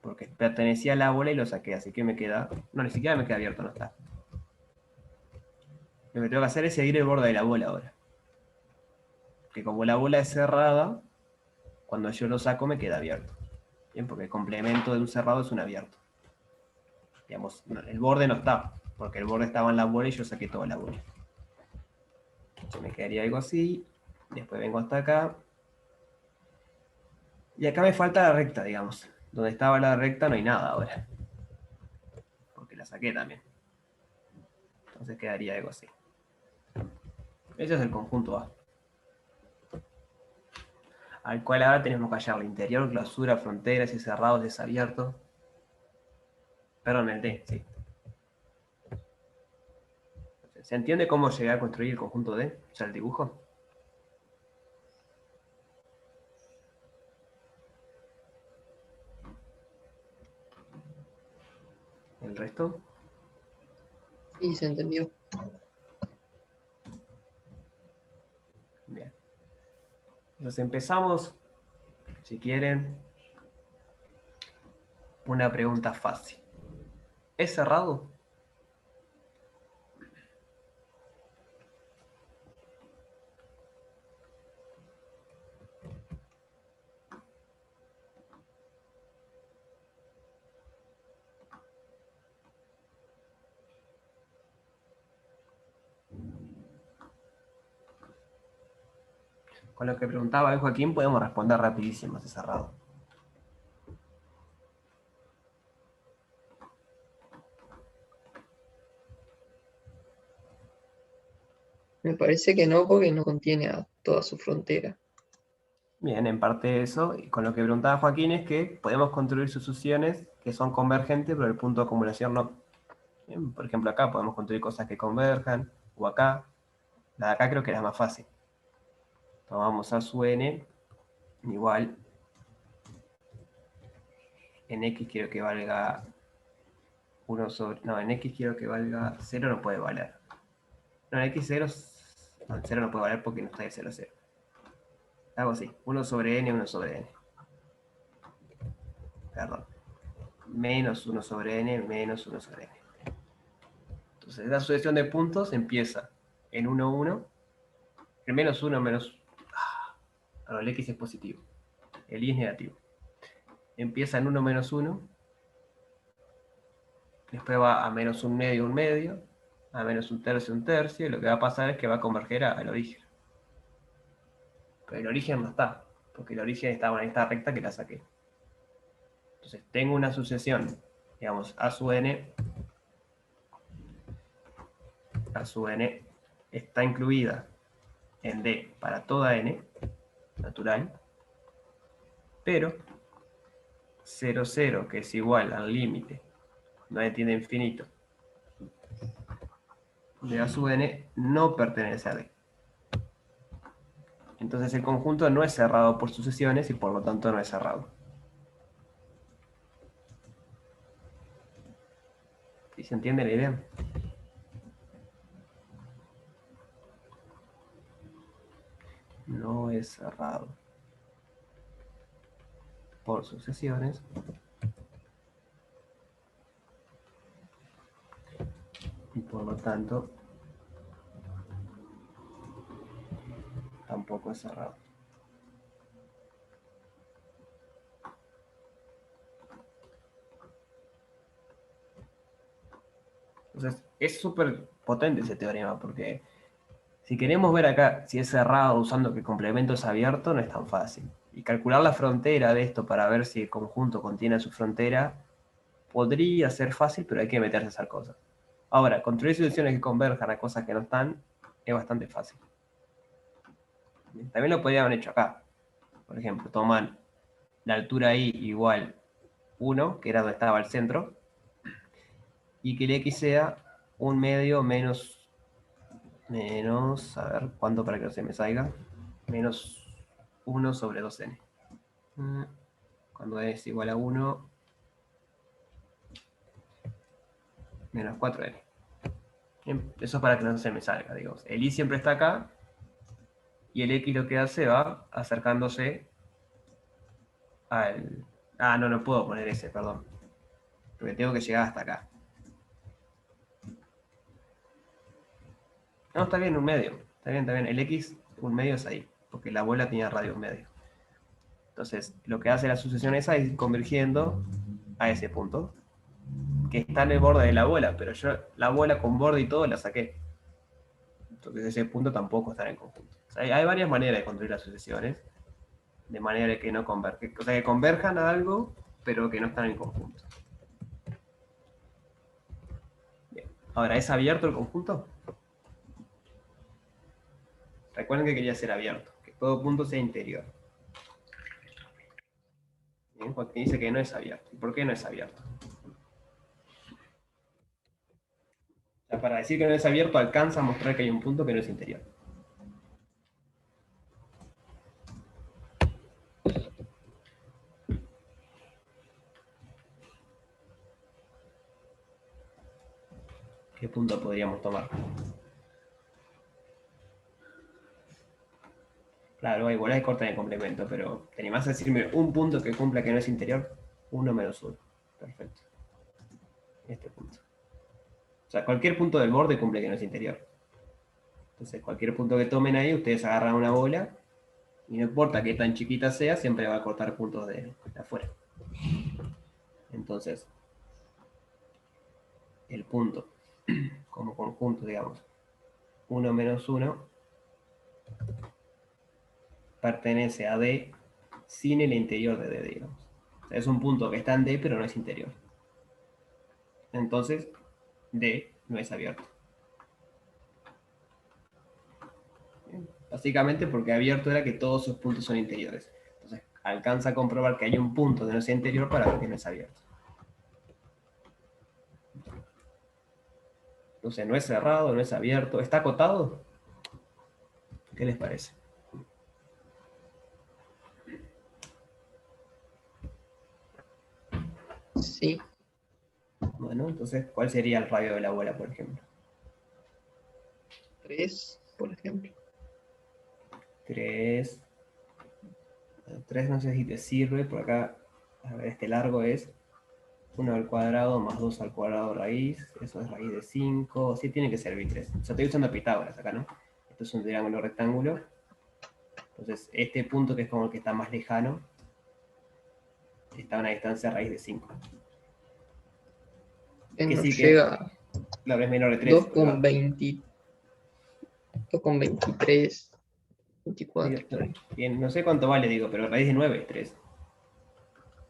porque pertenecía a la bola y lo saqué, así que me queda... No, ni siquiera me queda abierto, no está. Lo que tengo que hacer es seguir el borde de la bola ahora. Que como la bola es cerrada, cuando yo lo saco me queda abierto. Bien, porque el complemento de un cerrado es un abierto. Digamos, el borde no está, porque el borde estaba en la bola y yo saqué toda la bola. Entonces me quedaría algo así, después vengo hasta acá. Y acá me falta la recta, digamos. Donde estaba la recta no hay nada ahora. Porque la saqué también. Entonces quedaría algo así. Ese es el conjunto A. Al cual ahora tenemos que hallarle interior, clausura, fronteras y cerrados, desabierto. Perdón, el D, sí. ¿Se entiende cómo llegar a construir el conjunto D? O sea, el dibujo. ¿El resto? sí, se entendió. Bien. Entonces empezamos, si quieren, una pregunta fácil. ¿Es cerrado? Con lo que preguntaba Joaquín podemos responder rapidísimo, ¿es cerrado? Me parece que no, porque no contiene a toda su frontera. Bien, en parte eso, y con lo que preguntaba Joaquín es que podemos construir sucesiones que son convergentes, pero el punto de acumulación no. Bien, por ejemplo, acá podemos construir cosas que converjan, o acá. La de acá creo que era más fácil. Tomamos a su n igual en x quiero que valga 1 sobre... No, en x quiero que valga 0, no puede valer. No, en x 0, no, en 0 no puede valer porque no está de 0 a 0. Hago así, 1 sobre n, 1 sobre n. Perdón. Menos 1 sobre n, menos 1 sobre n. Entonces, la sucesión de puntos empieza en 1, 1. El menos 1, menos... el x es positivo. El y es negativo. Empieza en 1, menos 1. Después va a menos un medio, a menos un tercio, y lo que va a pasar es que va a converger al origen. Pero el origen no está, porque el origen estaba en esta recta que la saqué. Entonces tengo una sucesión, digamos, a su n está incluida en D para toda n, natural, pero 0, 0, que es igual al límite, no tiende a infinito, de a sub n no pertenece a D. Entonces el conjunto no es cerrado por sucesiones y por lo tanto no es cerrado. ¿Sí se entiende la idea? No es cerrado por sucesiones y por lo tanto tampoco es cerrado. Entonces es súper potente ese teorema porque si queremos ver acá si es cerrado usando que el complemento es abierto, no es tan fácil. Y calcular la frontera de esto para ver si el conjunto contiene su frontera podría ser fácil, pero hay que meterse a hacer cosas. Ahora, construir soluciones que converjan a cosas que no están es bastante fácil. También lo podrían haber hecho acá. Por ejemplo, toman la altura y igual 1, que era donde estaba el centro, y que el x sea un medio menos, a ver, ¿cuánto para que no se me salga? Menos 1 sobre 2n. Cuando es igual a 1, menos 4n. Bien, eso es para que no se me salga, digamos. El y siempre está acá, y el x lo que hace va acercándose al... Ah, no, no puedo poner ese, perdón. Porque tengo que llegar hasta acá. No, está bien, un medio. Está bien, está bien. El x, un medio es ahí, porque la bola tenía radio un medio. Entonces, lo que hace la sucesión esa es ir convergiendo a ese punto, que está en el borde de la bola, pero yo la bola con borde y todo la saqué. Entonces ese punto tampoco está en el conjunto. O sea, hay varias maneras de construir las sucesiones, de manera que no convergen. O sea, que converjan a algo, pero que no están en el conjunto. Bien. Ahora, ¿es abierto el conjunto? Recuerden que quería ser abierto, que todo punto sea interior. Bien, porque dice que no es abierto. ¿Y por qué no es abierto? O sea, para decir que no es abierto alcanza a mostrar que hay un punto que no es interior. ¿Qué punto podríamos tomar? Claro, hay bolas de corta de complemento, pero ¿te animás a decirme un punto que cumpla que no es interior? 1 menos 1. Perfecto. Este punto. O sea, cualquier punto del borde cumple que no es interior. Entonces, cualquier punto que tomen ahí, ustedes agarran una bola y no importa que tan chiquita sea, siempre va a cortar puntos de afuera. Entonces, el punto como conjunto, digamos, 1 menos 1 pertenece a D sin el interior de D, digamos. O sea, es un punto que está en D, pero no es interior. Entonces, D no es abierto. Básicamente porque abierto era que todos sus puntos son interiores. Entonces alcanza a comprobar que hay un punto que no sea interior para ver que no es abierto. Entonces no es cerrado, no es abierto. ¿Está acotado? ¿Qué les parece? Sí, Bueno, entonces, ¿cuál sería el radio de la bola, por ejemplo? 3, por ejemplo. 3. 3 no sé si te sirve, por acá, a ver, este largo es 1 al cuadrado más 2 al cuadrado raíz, eso es raíz de 5, sí tiene que servir 3. O sea, estoy usando Pitágoras acá, ¿no? Esto es un triángulo rectángulo, entonces este punto que es como el que está más lejano, está a una distancia raíz de 5. Que Que nos sí que, llega claro, es menor de 3. 2,20, 2,23, 24. Bien, no sé cuánto vale, digo, pero raíz de 9 es 3.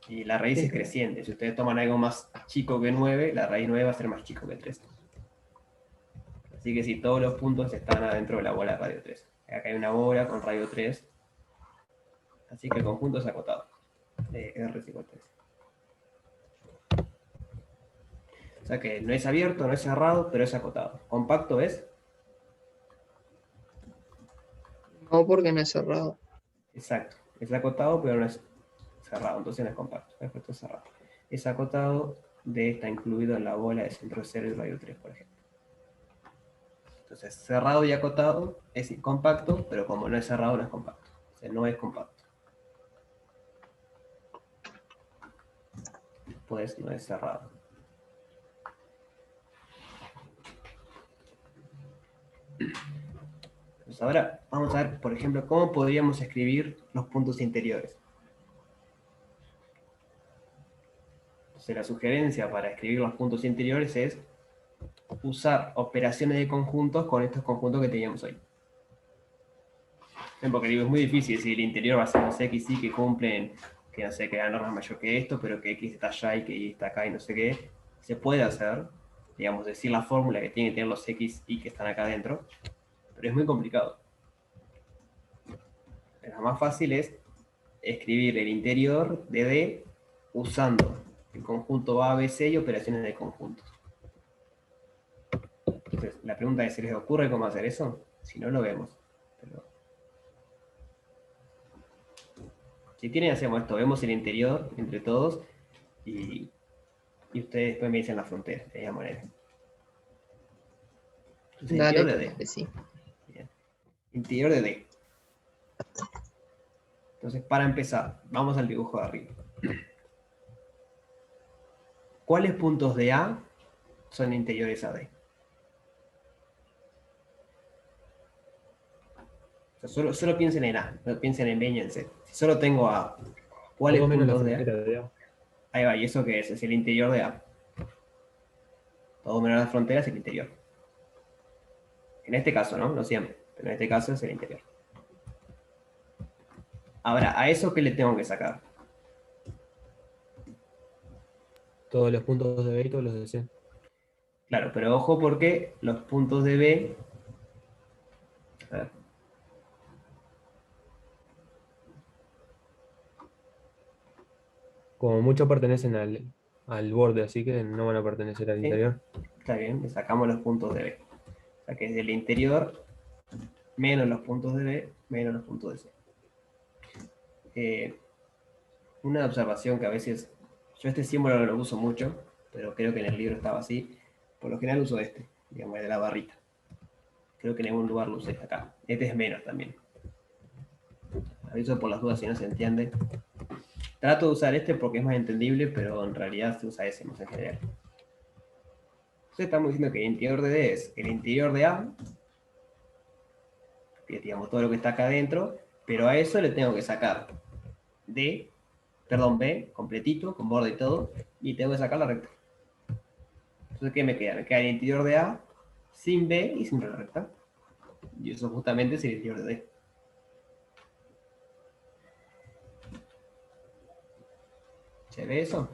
Y la raíz Sí, es creciente. Si ustedes toman algo más chico que 9, la raíz 9 va a ser más chico que 3. Así que si todos los puntos están adentro de la bola de radio 3. Acá hay una bola con radio 3. Así que el conjunto es acotado. De R es igual a 3. O sea que no es abierto, no es cerrado, pero es acotado. Compacto es, no porque no es cerrado. exacto. Es acotado, pero no es cerrado. Entonces no es compacto. Perfecto, es cerrado. Es acotado de está incluido en la bola de centro 0 y radio 3, por ejemplo. Entonces, cerrado y acotado es compacto, pero como no es cerrado, no es compacto. O sea, no es compacto. Pues no es cerrado. Entonces, ahora vamos a ver, por ejemplo, cómo podríamos escribir los puntos interiores. Entonces, la sugerencia para escribir los puntos interiores es usar operaciones de conjuntos con estos conjuntos que teníamos hoy. Porque digo, es muy difícil si el interior va a ser los x, y que cumplen, que no sé, que la norma es mayor que esto, pero que x está allá y que y está acá y no sé qué. Se puede hacer, digamos, decir la fórmula que tienen que tener los x, y que están acá adentro, pero es muy complicado. Lo más fácil es escribir el interior de D usando el conjunto A, B, C y operaciones de conjuntos. Entonces, la pregunta es, ¿se les ocurre cómo hacer eso? Si no, lo vemos. Pero si quieren, hacemos esto. Vemos el interior entre todos y ustedes después me dicen la frontera, de esa manera. Entonces, Dale, interior de D. dale, sí. Bien. Interior de D. Entonces, para empezar, vamos al dibujo de arriba. ¿Cuáles puntos de A son interiores a D? O sea, solo piensen en A, no piensen en B y en C. Si solo tengo A, ¿cuáles Todo menos la puntos de A? frontera de A. Ahí va, ¿y eso qué es? Es el interior de A. Todo menos las fronteras es el interior. En este caso, ¿no? No siempre, pero en este caso es el interior. Ahora, ¿a eso qué le tengo que sacar? Todos los puntos de B y todos los de C. Claro, pero ojo porque los puntos de B... A ver, Como mucho pertenecen al borde, así que no van a pertenecer al ¿sí? interior. Está bien, le sacamos los puntos de B. O sea que es del interior menos los puntos de B menos los puntos de C. Una observación que a veces, yo este símbolo no lo uso mucho, pero creo que en el libro estaba así. Por lo general uso este, digamos, el de la barrita. Creo que en algún lugar lo usé acá. Este es menos también. Aviso por las dudas si no se entiende. Trato de usar este porque es más entendible, pero en realidad se usa ese más en general. Entonces estamos diciendo que el interior de D es el interior de A, que es, digamos, todo lo que está acá adentro, pero a eso le tengo que sacar B completito, con borde y todo, y tengo que sacar la recta. Entonces, ¿qué me queda? Me queda el interior de A sin B y sin la recta. Y eso justamente es el interior de D. ¿Se ve eso?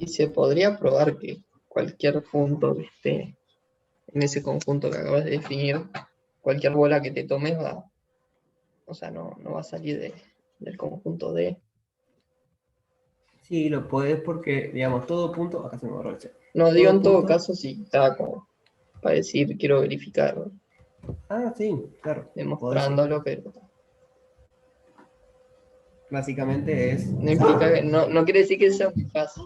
Y se podría probar que cualquier punto que esté en ese conjunto que acabas de definir, cualquier bola que te tomes va, o sea, no va a salir del conjunto D. Sí, lo podés porque, digamos, todo punto, acá se me borró el chat. No, digo Todo en todo punto. caso si está como para decir quiero verificar, ¿no? Ah, sí, claro. Podés, sí. Demostrándolo, pero Básicamente es. no implica que, no quiere decir que sea muy fácil.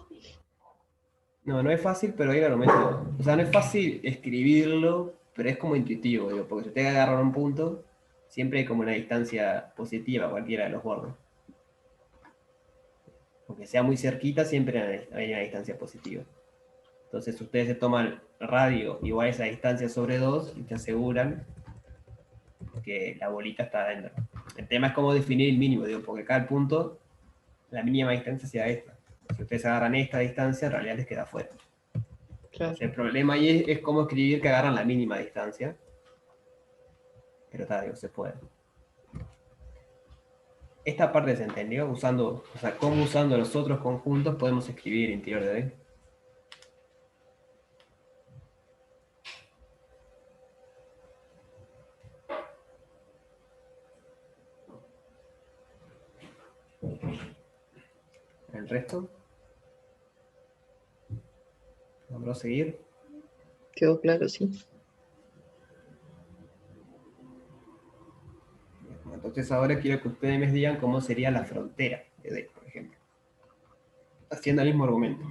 No es fácil, pero hay un argumento. O sea, no es fácil escribirlo, pero es como intuitivo, digo, porque si te agarrar un punto, siempre hay como una distancia positiva a cualquiera de los bordes. Aunque sea muy cerquita, siempre hay una distancia positiva. Entonces ustedes se toman radio igual a esa distancia sobre 2 y te aseguran que la bolita está adentro. El tema es cómo definir el mínimo, digo, porque cada punto, la mínima distancia sea esta. Si ustedes agarran esta distancia, en realidad les queda fuera. Claro. El problema ahí es cómo escribir que agarran la mínima distancia. Pero está, digo, se puede. Esta parte se entendió usando, o sea, cómo usando los otros conjuntos podemos escribir interior de D. El resto. Vamos a seguir. Quedó claro, sí. Entonces ahora quiero que ustedes me digan cómo sería la frontera de D, por ejemplo. Haciendo el mismo argumento.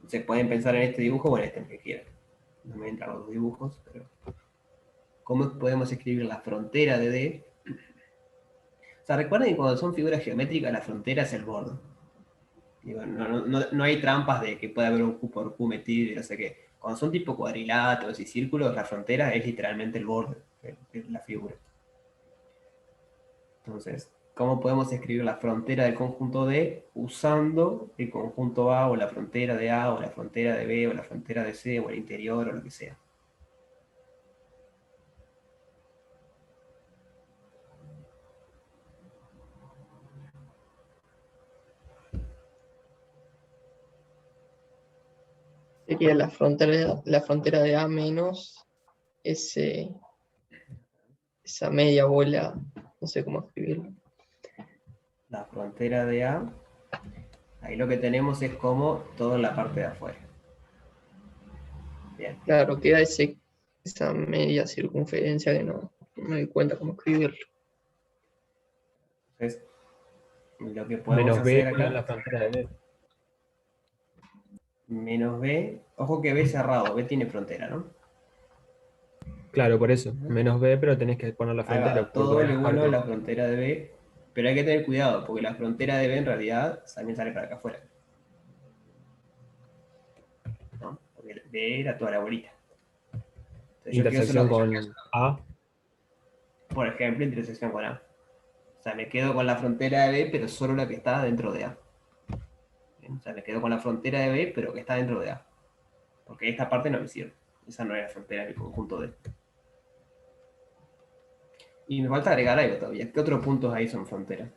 Se pueden pensar en este dibujo o en este, el que quieran. No me entran los dibujos, pero... ¿Cómo podemos escribir la frontera de D? O sea, recuerden que cuando son figuras geométricas, la frontera es el borde. Digo, no hay trampas de que pueda haber un Q por Q metido y no sé qué. Cuando son tipo cuadriláteros y círculos, la frontera es literalmente el borde de la figura. Entonces, ¿cómo podemos escribir la frontera del conjunto D usando el conjunto A o la frontera de A o la frontera de B o la frontera de C o el interior o lo que sea? Sería la frontera de A menos esa media bola, no sé cómo escribirlo. La frontera de A, ahí lo que tenemos es como toda la parte de afuera. Bien. Claro, queda esa media circunferencia que no me doy cuenta cómo escribirlo. Entonces, lo que podemos Menos B hacer con la acá, frontera de D. menos B, ojo que B cerrado, B tiene frontera, ¿no? Claro, por eso. Menos B, pero tenés que poner la Ahí va, frontera. Porque todo por lo ahí bueno de parte- la frontera de B, pero hay que tener cuidado, porque la frontera de B en realidad también sale para acá afuera. ¿No? Porque B era toda la bolita. Entonces yo quiero hacer intersección lo que yo con quiero. A. Por ejemplo, intersección con A. O sea, me quedo con la frontera de B, pero solo la que está dentro de A. Bien, o sea, me quedo con la frontera de B, pero que está dentro de A. Porque esta parte no me sirve. Esa no es la frontera del conjunto D. Y me falta agregar algo todavía. ¿Qué otros puntos ahí son fronteras?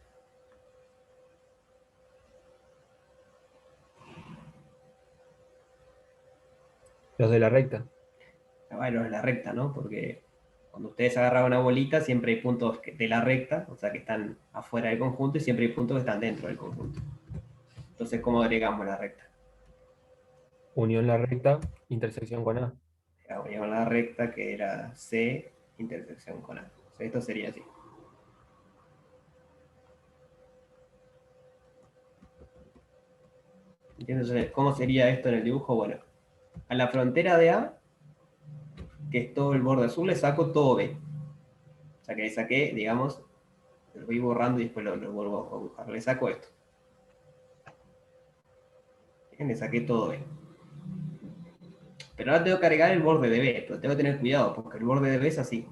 Los de la recta. Bueno, es la recta, ¿no? Porque cuando ustedes agarran una bolita, siempre hay puntos de la recta, o sea, que están afuera del conjunto, y siempre hay puntos que están dentro del conjunto. Entonces, ¿cómo agregamos la recta? Unión la recta, intersección con A. Agregamos la recta que era C, intersección con A. O sea, esto sería así. Entonces, ¿cómo sería esto en el dibujo? Bueno, a la frontera de A, que es todo el borde azul, le saco todo B. O sea, que le saqué, digamos, lo voy borrando y después lo vuelvo a buscar. Le saco esto. Bien, le saqué todo B. Pero ahora tengo que agregar el borde de B, pero tengo que tener cuidado, porque el borde de B es así.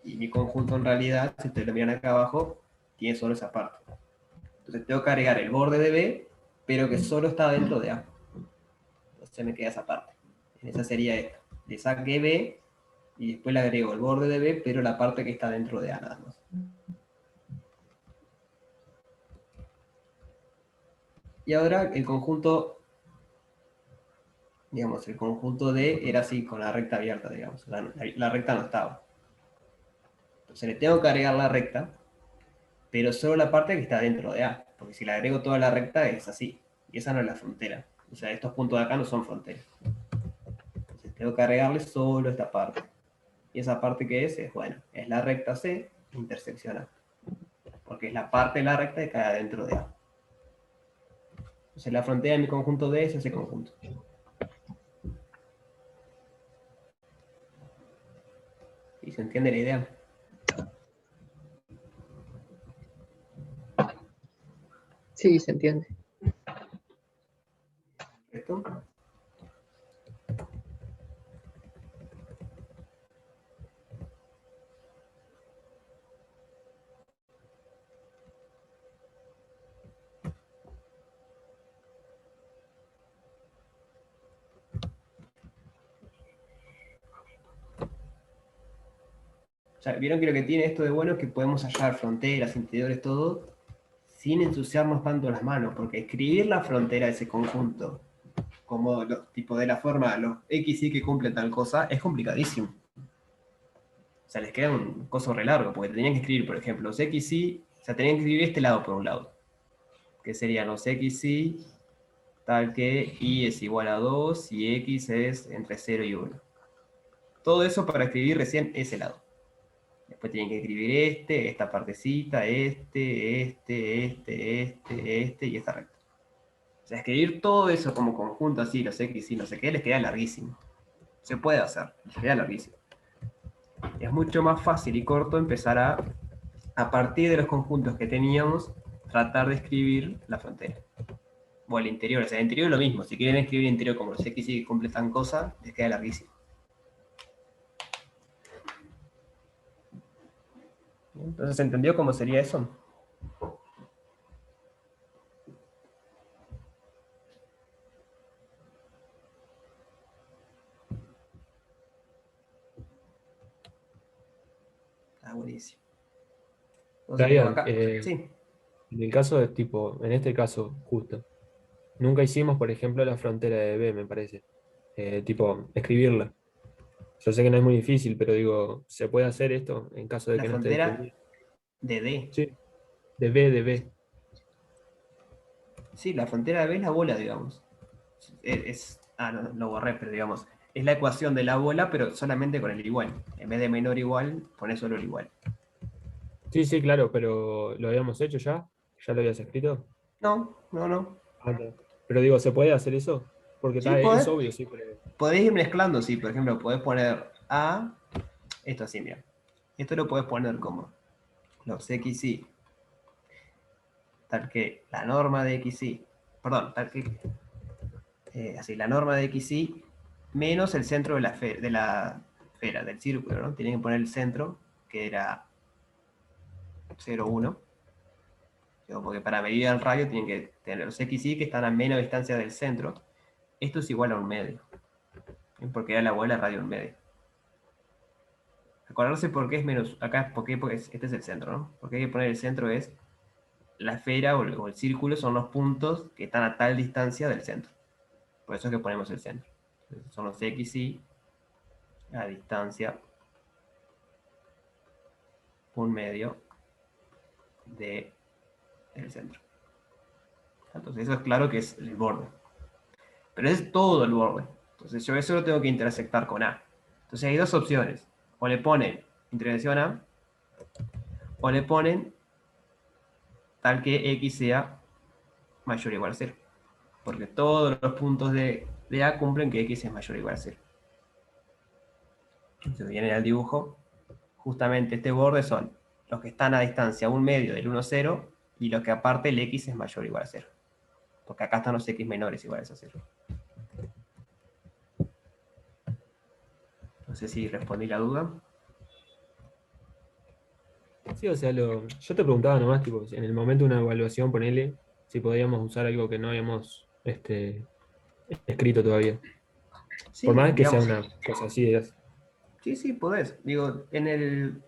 Y mi conjunto en realidad, si ustedes lo miran acá abajo, tiene solo esa parte. Entonces tengo que agregar el borde de B, pero que solo está dentro de A. Entonces me queda esa parte. Esa sería esta. Le saqué B y después le agrego el borde de B, pero la parte que está dentro de A nada más. Y ahora el conjunto, digamos, el conjunto D era así, con la recta abierta, digamos. La recta no estaba. Entonces le tengo que agregar la recta, pero solo la parte que está dentro de A. Porque si le agrego toda la recta es así. Y esa no es la frontera. O sea, estos puntos de acá no son fronteras. Entonces tengo que agregarle solo esta parte. Y esa parte que es, bueno, es la recta C intersección A. Porque es la parte de la recta que cae dentro de A. Entonces la frontera de mi conjunto D es ese conjunto. ¿Y se entiende la idea? Sí, se entiende. ¿Esto? O sea, vieron que lo que tiene esto de bueno es que podemos hallar fronteras, interiores, todo, sin ensuciarnos tanto las manos, porque escribir la frontera de ese conjunto, como tipo de la forma, los X y que cumplen tal cosa, es complicadísimo. O sea, les queda un coso re largo, porque tenían que escribir, por ejemplo, los X y, o sea, tenían que escribir este lado por un lado, que serían los X y, tal que y es igual a 2 y X es entre 0 y 1. Todo eso para escribir recién ese lado. Después tienen que escribir esta partecita, este y esta recta. O sea, escribir todo eso como conjunto así, los X y no sé qué, les queda larguísimo. Se puede hacer, les queda larguísimo. Es mucho más fácil y corto empezar a partir de los conjuntos que teníamos, tratar de escribir la frontera. O el interior, o sea, el interior es lo mismo. Si quieren escribir el interior como los X y que completan cosas, les queda larguísimo. Entonces, ¿se entendió cómo sería eso? Ah, buenísimo. Entonces, tipo Brian, acá. Sí. en el caso de tipo, en este caso, justo, nunca hicimos, por ejemplo, la frontera de B, me parece. Tipo, escribirla. Yo sé que no es muy difícil, pero digo, ¿se puede hacer esto en caso de La que no esté frontera definido? de D. Sí, de B. Sí, la frontera de B es la bola, digamos. No, lo borré, pero digamos. Es la ecuación de la bola, pero solamente con el igual. En vez de menor igual, pones solo el igual. Sí, sí, claro, pero ¿lo habíamos hecho ya? ¿Ya lo habías escrito? No, no, no. Ah, no. Pero digo, ¿se puede hacer eso? Porque Sí, es obvio, sí, pero... podés ir mezclando, sí. Por ejemplo, podés poner A, esto así, mira. Esto lo podés poner como los XY, tal que la norma de XY, perdón, tal que, así, la norma de XY menos el centro de la esfera, del círculo, ¿no? Tienen que poner el centro, que era 0, 1. Porque para medir el radio tienen que tener los XY que están a menos distancia del centro. Esto es igual a un medio. Porque era la bola radio un medio. Acordarse por qué es menos. Acá, porque este es el centro, ¿no? Porque hay que poner el centro es la esfera o el círculo son los puntos que están a tal distancia del centro. Por eso es que ponemos el centro. Entonces, son los XY a distancia un medio del centro. Entonces eso es claro que es el borde. Pero es todo el borde. Entonces yo eso lo tengo que intersectar con A. Entonces hay dos opciones. O le ponen intersección A, o le ponen tal que X sea mayor o igual a 0. Porque todos los puntos de A cumplen que X es mayor o igual a 0. Entonces viene al dibujo. Justamente este borde son los que están a distancia un medio del 1, 0 y los que aparte el X es mayor o igual a 0. Porque acá están los X menores iguales a 0. No sé si respondí la duda. Sí, o sea, yo te preguntaba nomás, tipo, si en el momento de una evaluación, ponele, si podíamos usar algo que no habíamos escrito todavía. Por Sí, más que sea digamos. una cosa así, Sí, sí, podés. Digo, en el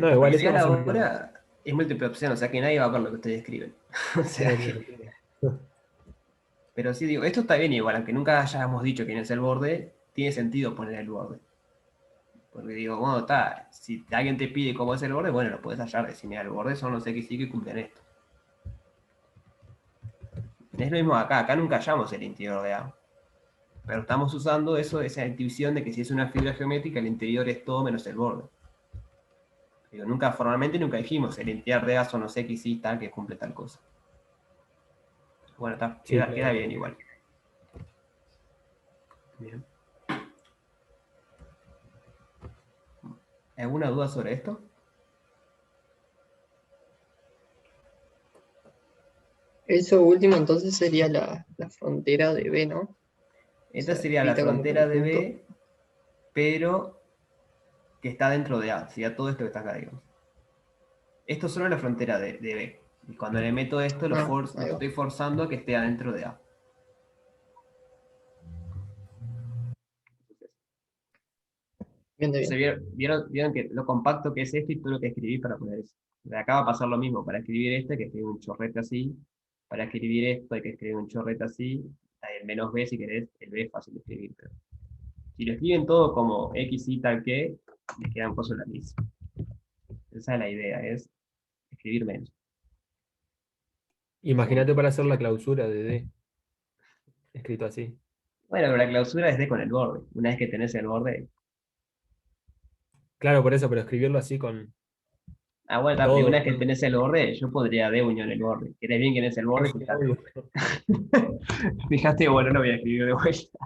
No, igual eso parcial va a ser... ahora es múltiple opción, o sea que nadie va a ver lo que ustedes escriben. O sea pero sí digo, esto está bien igual, aunque nunca hayamos dicho quién es el borde, tiene sentido poner el borde. Porque digo, bueno, está, si alguien te pide cómo es el borde, bueno, lo puedes hallar, decir, mira, el borde son los X y que cumplen esto. Es lo mismo acá nunca hallamos el interior de A. Pero estamos usando eso, esa intuición de que si es una figura geométrica, el interior es todo menos el borde. Digo, formalmente nunca dijimos, el interior de A son los X y tal que cumple tal cosa. Bueno, está, Sí, queda claro. bien igual. Bien. ¿Alguna duda sobre esto? Eso último entonces sería la frontera de B, ¿no? O Esta sea, sería la escrita como frontera de conjunto. B, pero que está dentro de A, sería todo esto que está acá, digamos. Esto solo es la frontera de B. Y cuando le meto esto, lo Ahí va. estoy forzando a que esté adentro de A. Bien de Entonces, bien. vieron que lo compacto que es esto y todo lo que escribí para poner eso. De acá va a pasar lo mismo. Para escribir este hay que escribir un chorrete así. Para escribir esto hay que escribir un chorrete así. Hay el menos B si querés. El B es fácil de escribir. Pero si lo escriben todo como X y tal que, les quedan cosas larguísimas. Esa es la idea, es escribir menos. Imagínate para hacer la clausura de D, escrito así. Bueno, pero la clausura es D con el borde. Una vez que tenés el borde. Claro, por eso, pero escribirlo así con Ah, bueno, pero una todo. vez que tenés el borde, yo podría D unión el borde. ¿Querés bien quién es el borde? Sí, Fijate. obvio. Fíjate, bueno, no voy a escribir de vuelta.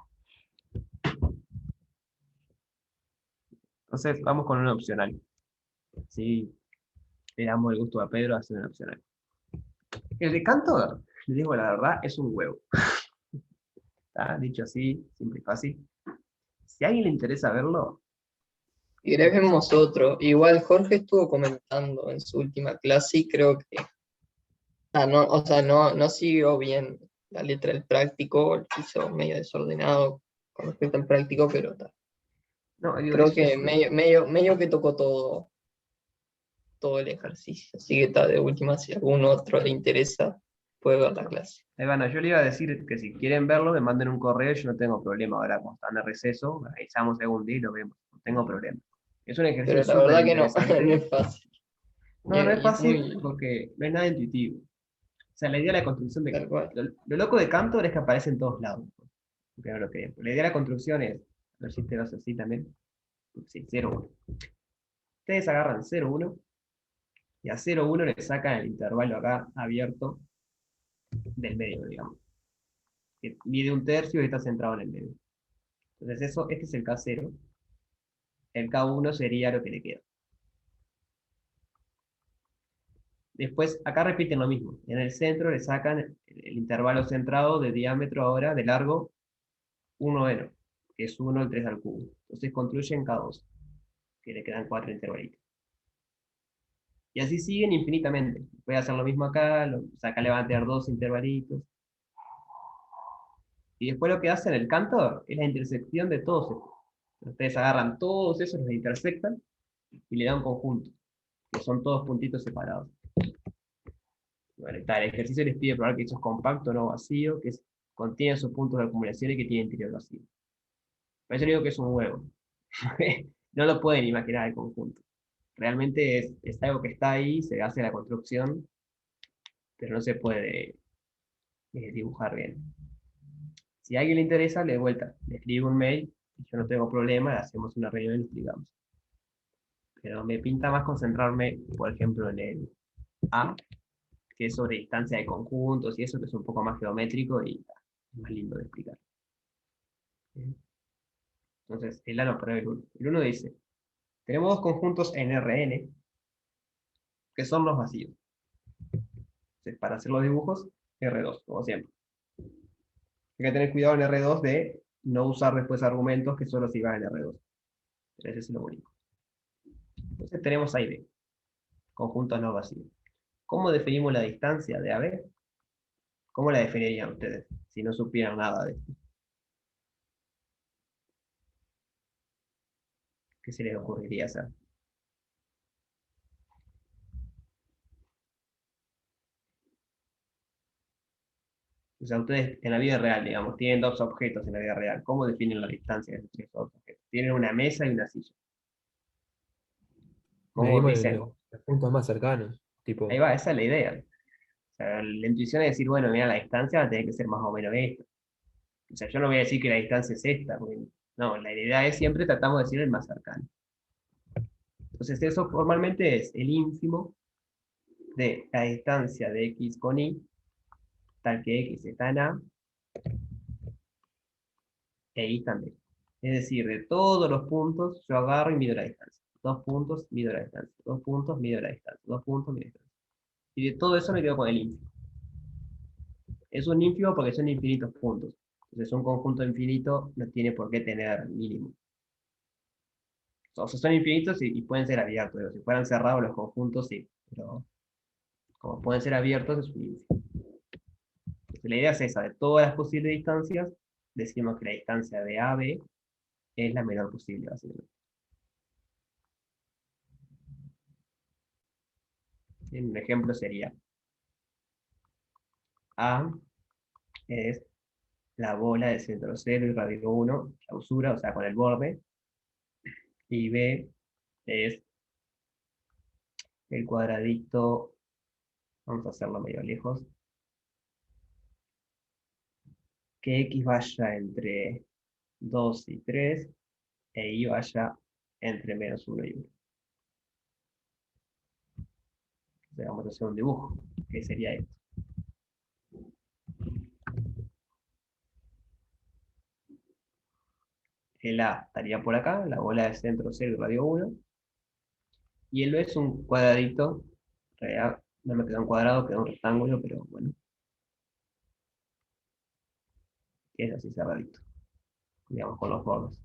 Entonces, vamos con una opcional. Sí, le damos el gusto a Pedro a hacer una opcional. El de Cantor, le digo la verdad, es un huevo. ¿Está? Dicho así, simple y fácil. Si a alguien le interesa verlo, Y vemos otro. Igual Jorge estuvo comentando en su última clase y creo que no, o sea, no siguió bien la letra del práctico, lo hizo medio desordenado con respecto al práctico, pero no, digo, creo que medio que tocó todo el ejercicio. Así que está de última, si a algún otro le interesa, puede ver la clase. bueno, yo le iba a decir que si quieren verlo, me manden un correo, yo no tengo problema. Ahora, cuando están de receso, revisamos algún día y lo vemos. No tengo problema. Es un ejercicio Pero la súper verdad que no, no interesante. es fácil. No, no es Y es fácil muy porque no es nada intuitivo. O sea, la idea de la construcción de... tal cual. Lo loco de Cantor es que aparece en todos lados. Porque no lo creen. La idea de la construcción es, a ver si te vas así también. Sí, 0, 1. Ustedes agarran 0, 1 y a 0, 1 le sacan el intervalo acá abierto del medio, digamos. Que mide un tercio y está centrado en el medio. Entonces este es el K0. El K1 sería lo que le queda. Después, acá repiten lo mismo. En el centro le sacan el intervalo centrado de diámetro ahora, de largo, 1n, que es 1 al 3 al cubo. Entonces construyen K2, que le quedan 4 intervalitos. Y así siguen infinitamente. Voy a hacer lo mismo acá, acá le van a tener 2 intervalitos. Y después lo que hacen el cantor es la intersección de todos estos. Ustedes agarran todos esos, los intersectan y le dan un conjunto, que son todos puntitos separados. Bueno, está, el ejercicio les pide probar que eso es compacto, no vacío, contiene sus puntos de acumulación y que tiene interior vacío. Por eso digo que es un huevo. No lo pueden imaginar el conjunto. Realmente es algo que está ahí, se hace la construcción, pero no se puede dibujar bien. Si a alguien le interesa, le vuelta, le escribo un mail, y yo no tengo problema, hacemos una reunión y lo explicamos. Pero me pinta más concentrarme, por ejemplo, en el A, que es sobre distancia de conjuntos y eso, que es un poco más geométrico y es más lindo de explicar. Entonces, el A no prueba el 1. El 1 dice, tenemos dos conjuntos en Rn, que son los vacíos. Entonces, para hacer los dibujos, R2, como siempre. Hay que tener cuidado en R2 de no usar después argumentos que solo se van en R2. Pero ese es lo único. Entonces tenemos A y B, conjuntos no vacíos. ¿Cómo definimos la distancia de AB? ¿Cómo la definirían ustedes si no supieran nada de esto? ¿Qué se les ocurriría hacer? O sea, ustedes en la vida real, digamos, tienen dos objetos en la vida real. ¿Cómo definen la distancia entre esos dos objetos? Tienen una mesa y una silla. ¿Cómo Medimos dicen? los puntos más cercanos. Ahí Tipo, va, esa es la idea. O sea, la intuición es decir, bueno, mira, la distancia va a tener que ser más o menos esto. O sea, yo no voy a decir que la distancia es esta, porque no, la idea es siempre tratamos de decir el más cercano. Entonces, eso formalmente es el ínfimo de la distancia de x con y, tal que x está en A e y también. Es decir, de todos los puntos, yo agarro y mido la distancia. 2 puntos, mido la distancia. 2 puntos, mido la distancia. 2 puntos, mido la distancia. Y de todo eso me quedo con el ínfimo. Es un ínfimo porque son infinitos puntos. Entonces, un conjunto infinito no tiene por qué tener mínimo. O sea, son infinitos y pueden ser abiertos. Pero si fueran cerrados los conjuntos, sí. Pero como pueden ser abiertos, es un ínfimo. Entonces, la idea es esa. De todas las posibles distancias, decimos que la distancia de A a B es la menor posible, básicamente. Un ejemplo sería A es la bola de centro 0 y radio 1, clausura, o sea, con el borde, y B es el cuadradito, vamos a hacerlo medio lejos, que X vaya entre 2 y 3, e Y vaya entre -1 y 1. O sea, vamos a hacer un dibujo, que sería esto. El A estaría por acá, la bola de centro 0 y radio 1, y el B es un cuadradito, no me queda un cuadrado, queda un rectángulo, pero bueno, que es así cerradito, digamos, con los bordes.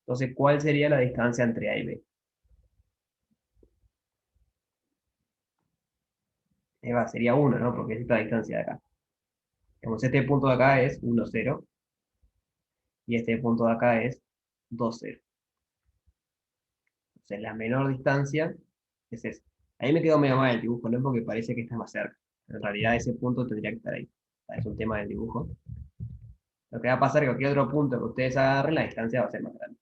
Entonces, ¿cuál sería la distancia entre A y B? Sería 1, ¿no? Porque es esta distancia de acá. Digamos, este punto de acá es 1, 0, y este punto de acá es 2, 0. Entonces, la menor distancia es esa. Ahí me quedó medio mal el dibujo, ¿no? Porque parece que está más cerca. En realidad, ese punto tendría que estar ahí. Es un tema del dibujo. Lo que va a pasar es que cualquier otro punto que ustedes agarren, la distancia va a ser más grande.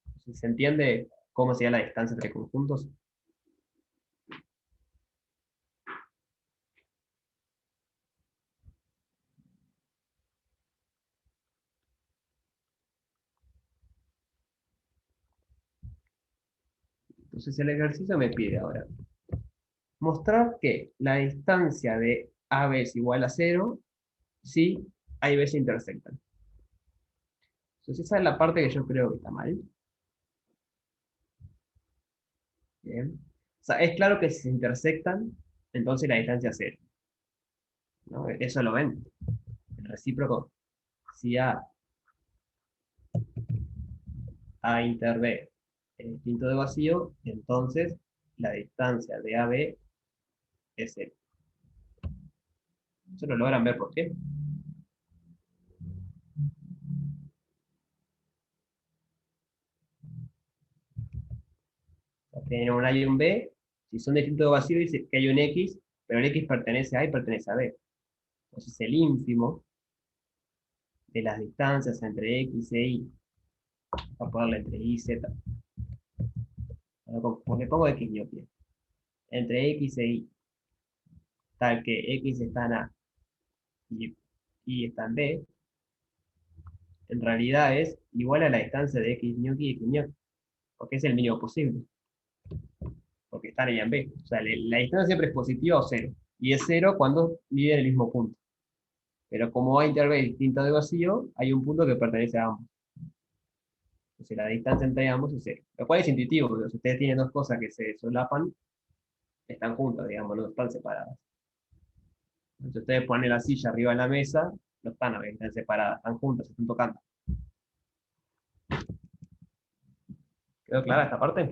Entonces, ¿se entiende cómo sería la distancia entre conjuntos? Entonces, el ejercicio me pide ahora mostrar que la distancia de AB es igual a 0 si A y B se intersectan. Entonces esa es la parte que yo creo que está mal. Bien. O sea, es claro que si se intersectan, entonces la distancia es 0. ¿No? Eso lo ven. El recíproco, si A inter B es distinto de vacío, entonces la distancia de AB es 0. Eso lo logran ver por qué. O sea, tienen un A y un B, si son distintos de vacío, dice que hay un X, pero el X pertenece a A y pertenece a B. Entonces el ínfimo de las distancias entre X e Y, voy a ponerle entre Y y Z, porque pongo X ñoquia, entre X e Y, tal que X está en A y Y está en B, en realidad es igual a la distancia de X ñoqui y X ñoqui, porque es el mínimo posible, porque están ahí en B. O sea, la distancia siempre es positiva o cero, y es cero cuando miden el mismo punto. Pero como A inter B es distinta de vacío, hay un punto que pertenece a ambos. Entonces la distancia entre ambos es cero. Lo cual es intuitivo, porque si ustedes tienen dos cosas que se solapan, están juntas, digamos, no están separadas. Entonces ustedes ponen la silla arriba de la mesa, no están separadas, están juntas, se están tocando. ¿Quedó clara esta parte?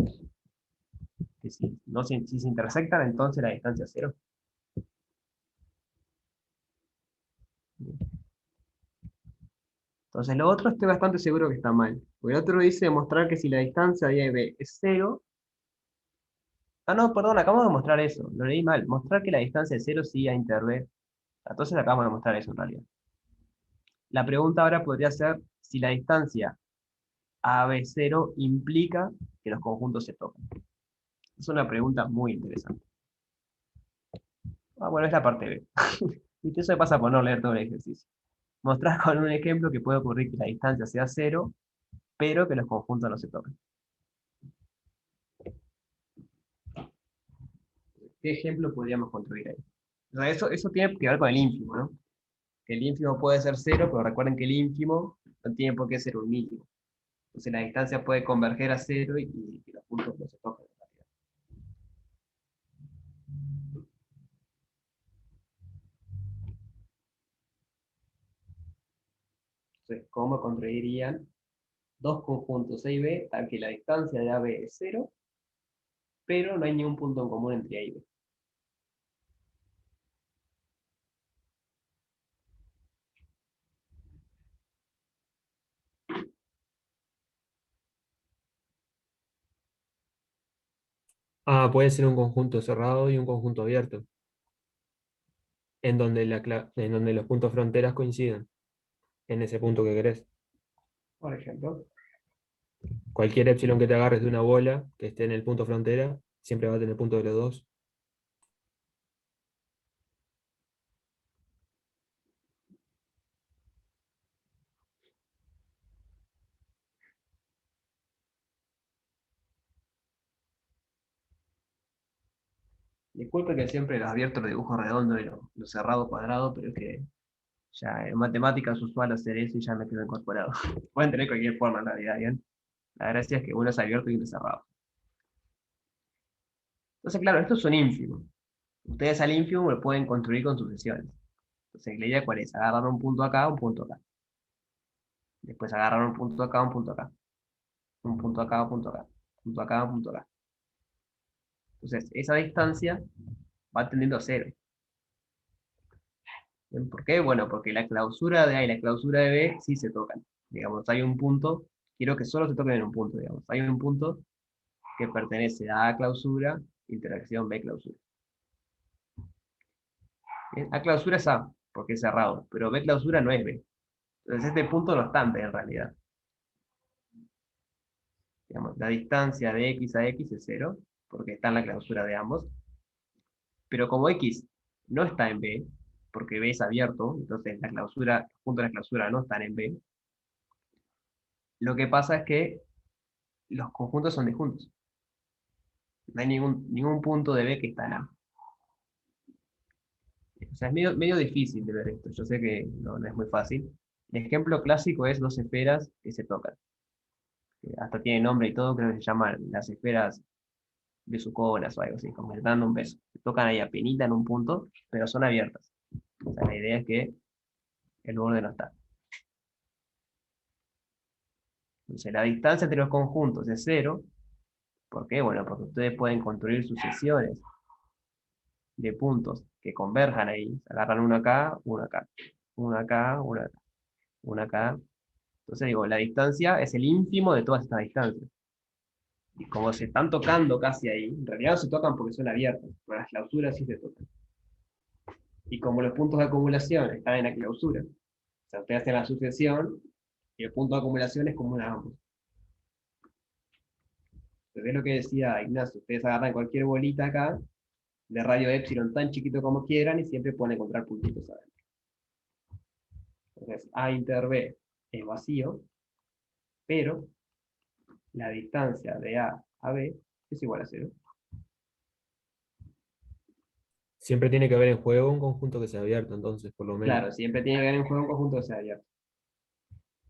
Que si, no, si se intersectan, entonces la distancia es cero. Entonces lo otro estoy bastante seguro que está mal. Porque el otro dice demostrar que si la distancia de A y B es cero, Ah, no, perdón, acabamos de mostrar eso. Lo leí mal. Mostrar que la distancia es 0 sí a inter b. Entonces acabamos de mostrar eso en realidad. La pregunta ahora podría ser si la distancia AB0 implica que los conjuntos se tocan. Es una pregunta muy interesante. Ah, bueno, es la parte B. Y eso me pasa por no leer todo el ejercicio. Mostrar con un ejemplo que puede ocurrir que la distancia sea 0, pero que los conjuntos no se tocan. ¿Qué ejemplo podríamos construir ahí? O sea, eso tiene que ver con el ínfimo, ¿no? Que el ínfimo puede ser 0, pero recuerden que el ínfimo no tiene por qué ser un mínimo. Entonces la distancia puede converger a 0 y los puntos no se tocan. Entonces, ¿cómo construirían dos conjuntos A y B tal que la distancia de AB es 0, pero no hay ningún punto en común entre A y B? Ah, puede ser un conjunto cerrado y un conjunto abierto, en donde los puntos fronteras coinciden, en ese punto que querés. Por ejemplo. Cualquier epsilon que te agarres de una bola que esté en el punto frontera, siempre va a tener punto de los dos. Disculpe que siempre los abiertos los dibujo redondo y los cerrados cuadrados, pero es que ya en matemáticas es usual hacer eso y ya me quedo incorporado. Pueden tener cualquier forma en realidad, ¿bien? La gracia es que uno es abierto y uno es cerrado. Entonces, claro, estos son ínfimos. Ustedes al ínfimo lo pueden construir con sucesiones. Entonces, la idea cuál es, agarrar un punto acá, un punto acá. Después agarrar un punto acá, un punto acá. Un punto acá, un punto acá. Un punto acá, un punto acá. Entonces, esa distancia va tendiendo a cero. ¿Bien? ¿Por qué? Bueno, porque la clausura de A y la clausura de B sí se tocan. Digamos, hay un punto, quiero que solo se toquen en un punto, digamos. Hay un punto que pertenece a A clausura, interacción B clausura. ¿Bien? A clausura es A, porque es cerrado, pero B clausura no es B. Entonces este punto no está en B en realidad. Digamos, la distancia de X a X es cero, porque está en la clausura de ambos. Pero como X no está en B, porque B es abierto, entonces la clausura, los puntos de la clausura no están en B, lo que pasa es que los conjuntos son disjuntos. No hay ningún punto de B que está en A. O sea, es medio difícil de ver esto. Yo sé que no es muy fácil. El ejemplo clásico es dos esferas que se tocan. Hasta tiene nombre y todo, creo que se llaman las esferas besuconas o algo así, como que están dando un beso. Se tocan ahí apenita en un punto, pero son abiertas. O sea, la idea es que el borde no está. Entonces, la distancia entre los conjuntos es cero. ¿Por qué? Bueno, porque ustedes pueden construir sucesiones de puntos que converjan ahí. Agarran uno acá, uno acá, uno acá, uno acá, uno acá. Entonces digo, la distancia es el ínfimo de todas estas distancias. Y como se están tocando casi ahí, en realidad no se tocan porque son abiertas, pero las clausuras sí se tocan. Y como los puntos de acumulación están en la clausura, o sea, ustedes hacen la sucesión y el punto de acumulación es común a ambos. Entonces es lo que decía Ignacio, ustedes agarran cualquier bolita acá, de radio epsilon tan chiquito como quieran, y siempre pueden encontrar puntitos adentro. Entonces A inter B es vacío, pero la distancia de A a B es igual a cero. Siempre tiene que haber en juego un conjunto que sea abierto, entonces, por lo menos. Claro, siempre tiene que haber en juego un conjunto que sea abierto.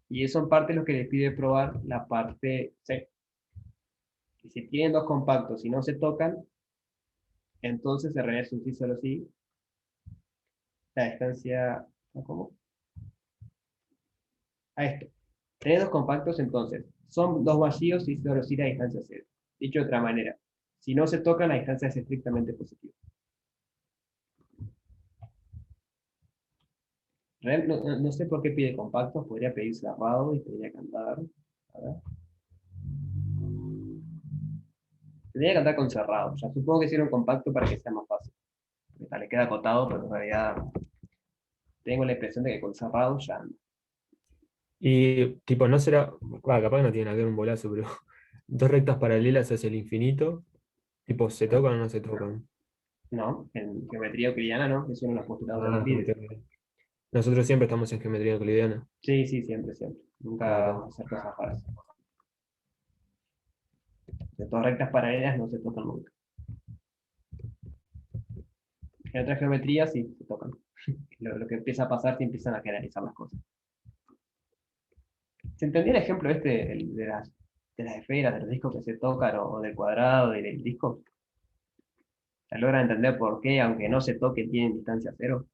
Y eso en parte es lo que les pide probar la parte C. Y si tienen dos compactos y no se tocan, entonces se regresa un sí solo sí. La distancia, ¿cómo? A esto. Tenés dos compactos entonces. Son dos vacíos y solo sí la distancia cero. Dicho de otra manera, si no se tocan, la distancia es estrictamente positiva. No sé por qué pide compactos, podría pedir cerrado y podría cantar. A ver. Tendría que andar con cerrado. Ya supongo que hicieron compacto para que sea más fácil. Le queda acotado, pero en realidad tengo la impresión de que con cerrado ya anda. Y tipo, no será, capaz que no tiene nada que ver un bolazo, pero dos rectas paralelas hacia el infinito, tipo, ¿se tocan o no se tocan? No, en geometría euclidiana no, es uno de los postulados de Euclides. Nosotros siempre estamos en geometría euclidiana. Sí, sí, siempre, siempre. Nunca Acá. vamos a hacer cosas raras. De dos rectas paralelas no se tocan nunca. En otras geometrías sí se tocan. Lo que empieza a pasar, se empiezan a generalizar las cosas. ¿Se entendió el ejemplo este de las esferas, de los discos que se tocan, o del cuadrado y del disco? ¿Se logra entender por qué, aunque no se toquen, tienen distancia cero?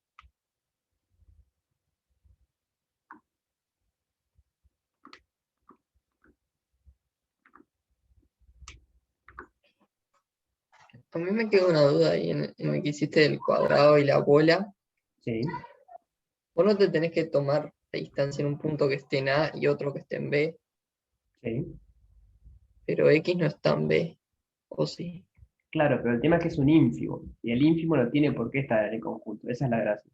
A mí me quedó una duda ahí en el que hiciste del cuadrado y la bola. Sí, Vos no te tenés que tomar la distancia en un punto que esté en A y otro que esté en B, sí. pero X no está en B, ¿o sí? Claro, pero el tema es que es un ínfimo, y el ínfimo no tiene por qué estar en el conjunto. Esa es la gracia.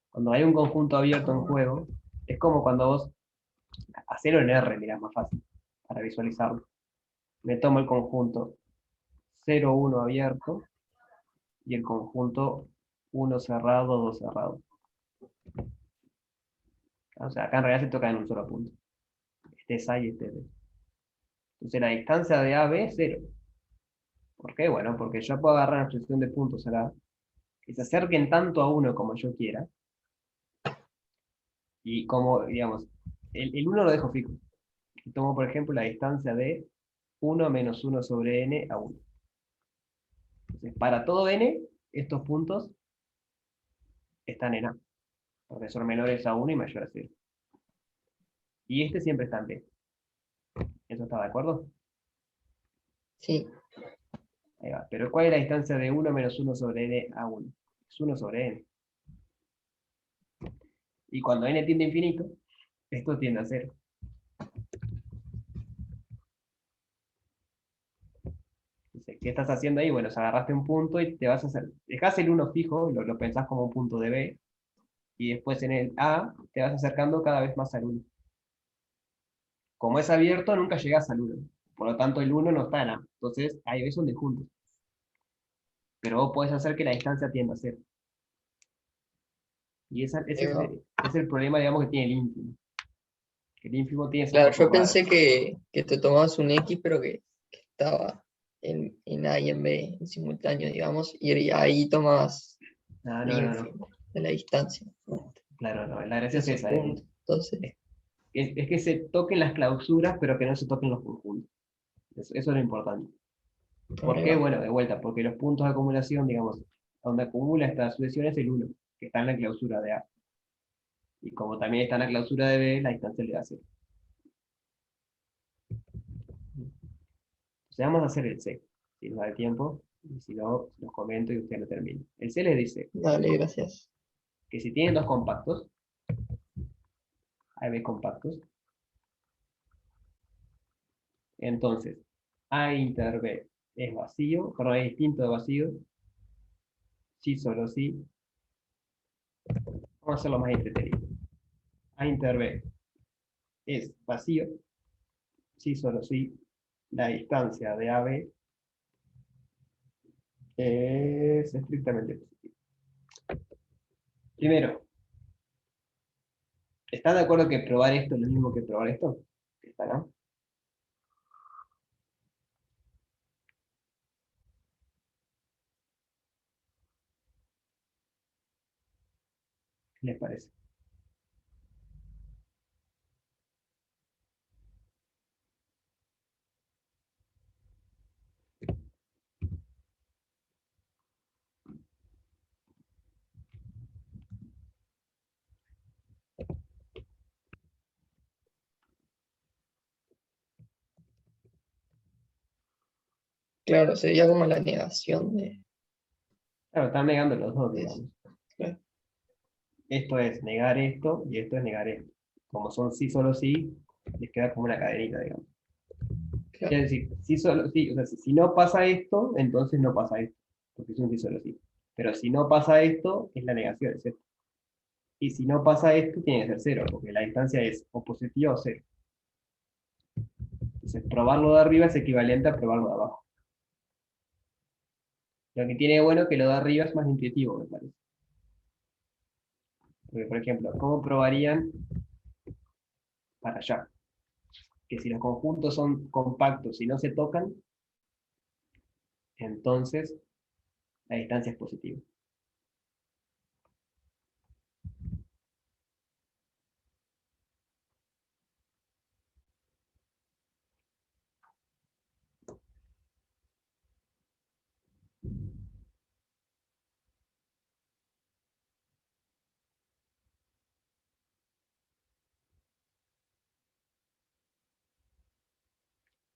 Cuando hay un conjunto abierto en juego, es como cuando vos hacelo en R, mirá, más fácil, para visualizarlo. Me tomo el conjunto 0, 1 abierto y el conjunto 1 cerrado, 2 cerrado. O sea, acá en realidad se toca en un solo punto. Este es A y este es B. Entonces la distancia de A a B es 0. ¿Por qué? Bueno, porque yo puedo agarrar una sucesión de puntos acá que se acerquen tanto a 1 como yo quiera. Y como, digamos, el 1 lo dejo fijo. Y tomo, por ejemplo, la distancia de 1 menos 1 sobre n a 1. Entonces, para todo n, estos puntos están en A, porque son menores a 1 y mayores a 0. Y este siempre está en B. ¿Eso está de acuerdo? Sí, Ahí va. Pero ¿cuál es la distancia de 1 menos 1 sobre n a 1? Es 1 sobre n. Y cuando n tiende a infinito, esto tiende a 0. Entonces, ¿qué estás haciendo ahí? Bueno, agarraste un punto y te vas a hacer. Dejás el 1 fijo, lo pensás como un punto de B, y después en el A te vas acercando cada vez más al 1. Como es abierto, nunca llegas al 1. Por lo tanto, el 1 no está en A. Entonces, ahí ves donde juntos. Pero vos podés hacer que la distancia tienda a 0. Y ese es el problema, digamos, que tiene el ínfimo. Que el ínfimo tiene esas claro, cosas yo raras. pensé que te tomabas un X, pero que estaba en A y en B en simultáneo, digamos, y ahí tomabas No, el no, no, no. ínfimo de la distancia, Claro, no. La gracia de es esos esa. puntos. Entonces, Es que se toquen las clausuras, pero que no se toquen los conjuntos. Eso es lo importante. ¿Por ahí qué? va. Bueno, de vuelta, porque los puntos de acumulación, digamos, donde acumula esta sucesión es el 1, que está en la clausura de A. Y como también está en la clausura de B, la distancia le da 0. O sea, vamos a hacer el C, si nos da el tiempo, y si no, los comento y usted lo termina. El C les dice Dale, gracias. que si tienen dos compactos, AB compactos, entonces A inter B es vacío, perdón, es distinto de vacío, sí solo sí. Vamos a hacerlo más entretenido. A inter B es vacío, sí solo sí. La distancia de AB es estrictamente positiva. Primero, ¿están de acuerdo que probar esto es lo mismo que probar esto? ¿Está, no? ¿Qué les parece? Claro, sería como la negación Claro, están negando los dos, de eso. digamos. Claro. Esto es negar esto y esto es negar esto. Como son sí solo sí, les queda como una cadenita, digamos. Claro. Es decir, si, solo, sí, o sea, si no pasa esto, entonces no pasa esto, porque es un sí solo sí. Pero si no pasa esto, es la negación, es cero. Y si no pasa esto, tiene que ser cero, porque la distancia es o positiva o cero. Entonces, probarlo de arriba es equivalente a probarlo de abajo. Lo que tiene de bueno que lo de arriba es más intuitivo, me parece. Porque, por ejemplo, ¿cómo probarían para allá? Que si los conjuntos son compactos y no se tocan, entonces la distancia es positiva.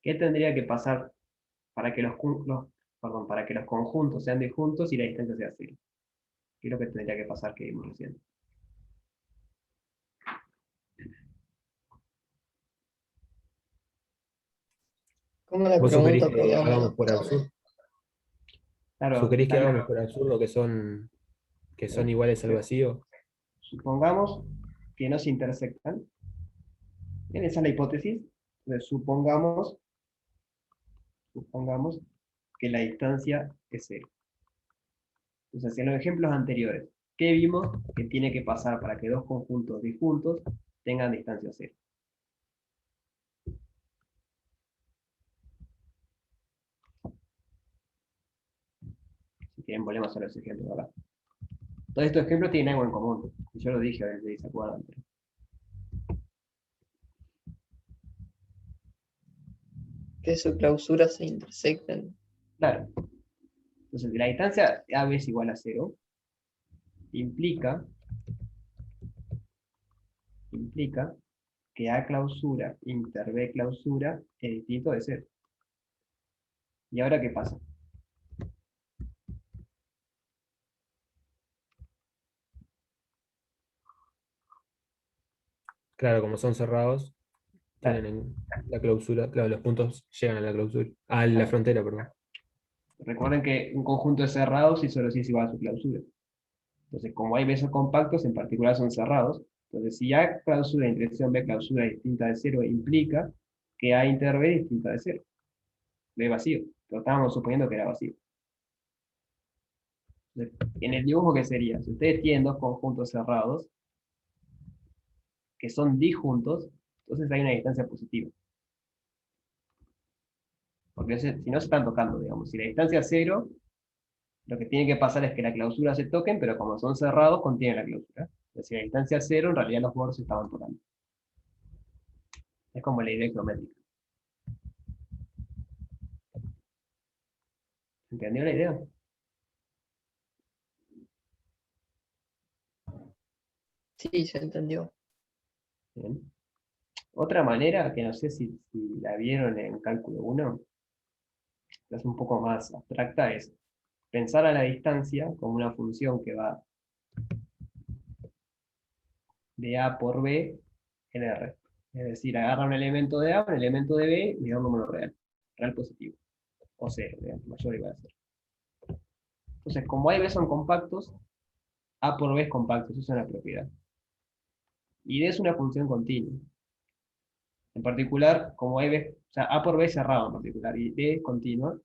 ¿Qué tendría que pasar para que perdón, para que los conjuntos sean disjuntos y la distancia sea cero? ¿Qué es lo que tendría que pasar que vimos recién? ¿Cómo la ¿Vos sugerís pregunta? que hagamos Podríamos. por absurdo? Claro, ¿Sugerís que hagamos por absurdo que son iguales al vacío? supongamos que no se intersectan. Bien, esa es la hipótesis. Entonces, supongamos que la distancia es cero. Entonces, en los ejemplos anteriores, ¿qué vimos que tiene que pasar para que dos conjuntos disjuntos tengan distancia cero? Si quieren, volvemos a los ejemplos, ¿verdad? Todos estos ejemplos tienen algo en común. Yo lo dije, a ver si se acuerdan. Que su clausura se intersecten. Claro. Entonces, la distancia AB es igual a cero implica que A clausura inter B clausura es distinto de cero. ¿Y ahora qué pasa? Claro, como son cerrados, Claro, tienen la clausura, claro, los puntos llegan a la clausura, a la claro. frontera, perdón. Recuerden que un conjunto es cerrado si solo si es igual a su clausura. Entonces, como hay besos compactos, en particular son cerrados, entonces si A clausura intersección B clausura distinta de cero implica que A inter B distinta de cero. B vacío. Lo estábamos suponiendo que era vacío. Entonces, en el dibujo, ¿qué sería? Si ustedes tienen dos conjuntos cerrados que son disjuntos, entonces hay una distancia positiva. Porque si no se están tocando, digamos. Si la distancia es cero, lo que tiene que pasar es que la clausura se toquen, pero como son cerrados, contienen la clausura. Entonces, si la distancia es cero, en realidad los bordes se estaban tocando. Es como la idea geométrica. ¿Entendió la idea? Sí, se entendió. Bien. Otra manera, que no sé si la vieron en cálculo 1, que es un poco más abstracta, es pensar a la distancia como una función que va de A por B en R. Es decir, agarra un elemento de A, un elemento de B, y da un número real, real positivo. O cero, digamos, mayor o igual a cero. Entonces, como A y B son compactos, A por B es compacto, eso es una propiedad. Y D es una función continua. En particular, como A y B, o sea, A por B es cerrado en particular, y D es continua.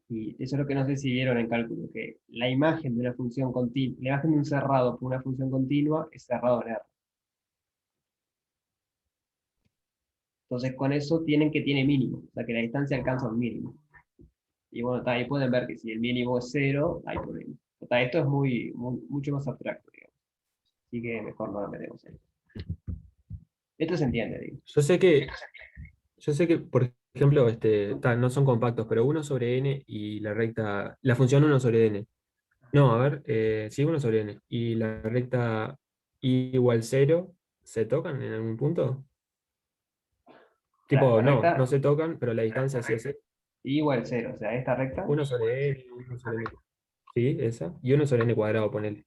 Y eso es lo que no sé si vieron en cálculo, que la imagen de una función continua, la imagen de un cerrado por una función continua es cerrado en R. Entonces, con eso tienen que tiene mínimo, o sea, que la distancia alcanza un mínimo. Y bueno, ahí pueden ver que si el mínimo es cero, hay problema. Esto es mucho más abstracto, digamos. Así que mejor no lo metemos en esto. Esto se entiende, digo. Yo sé que, por ejemplo, no son compactos, pero uno sobre n y la función uno sobre n. No, a ver, sí, uno sobre n. Y la recta y igual cero, ¿se tocan en algún punto? La Tipo, no, no recta se tocan, pero la distancia sí es igual cero, o sea, esta recta, uno sobre n, uno sobre n. Sí, esa. Y uno sobre n cuadrado, ponele.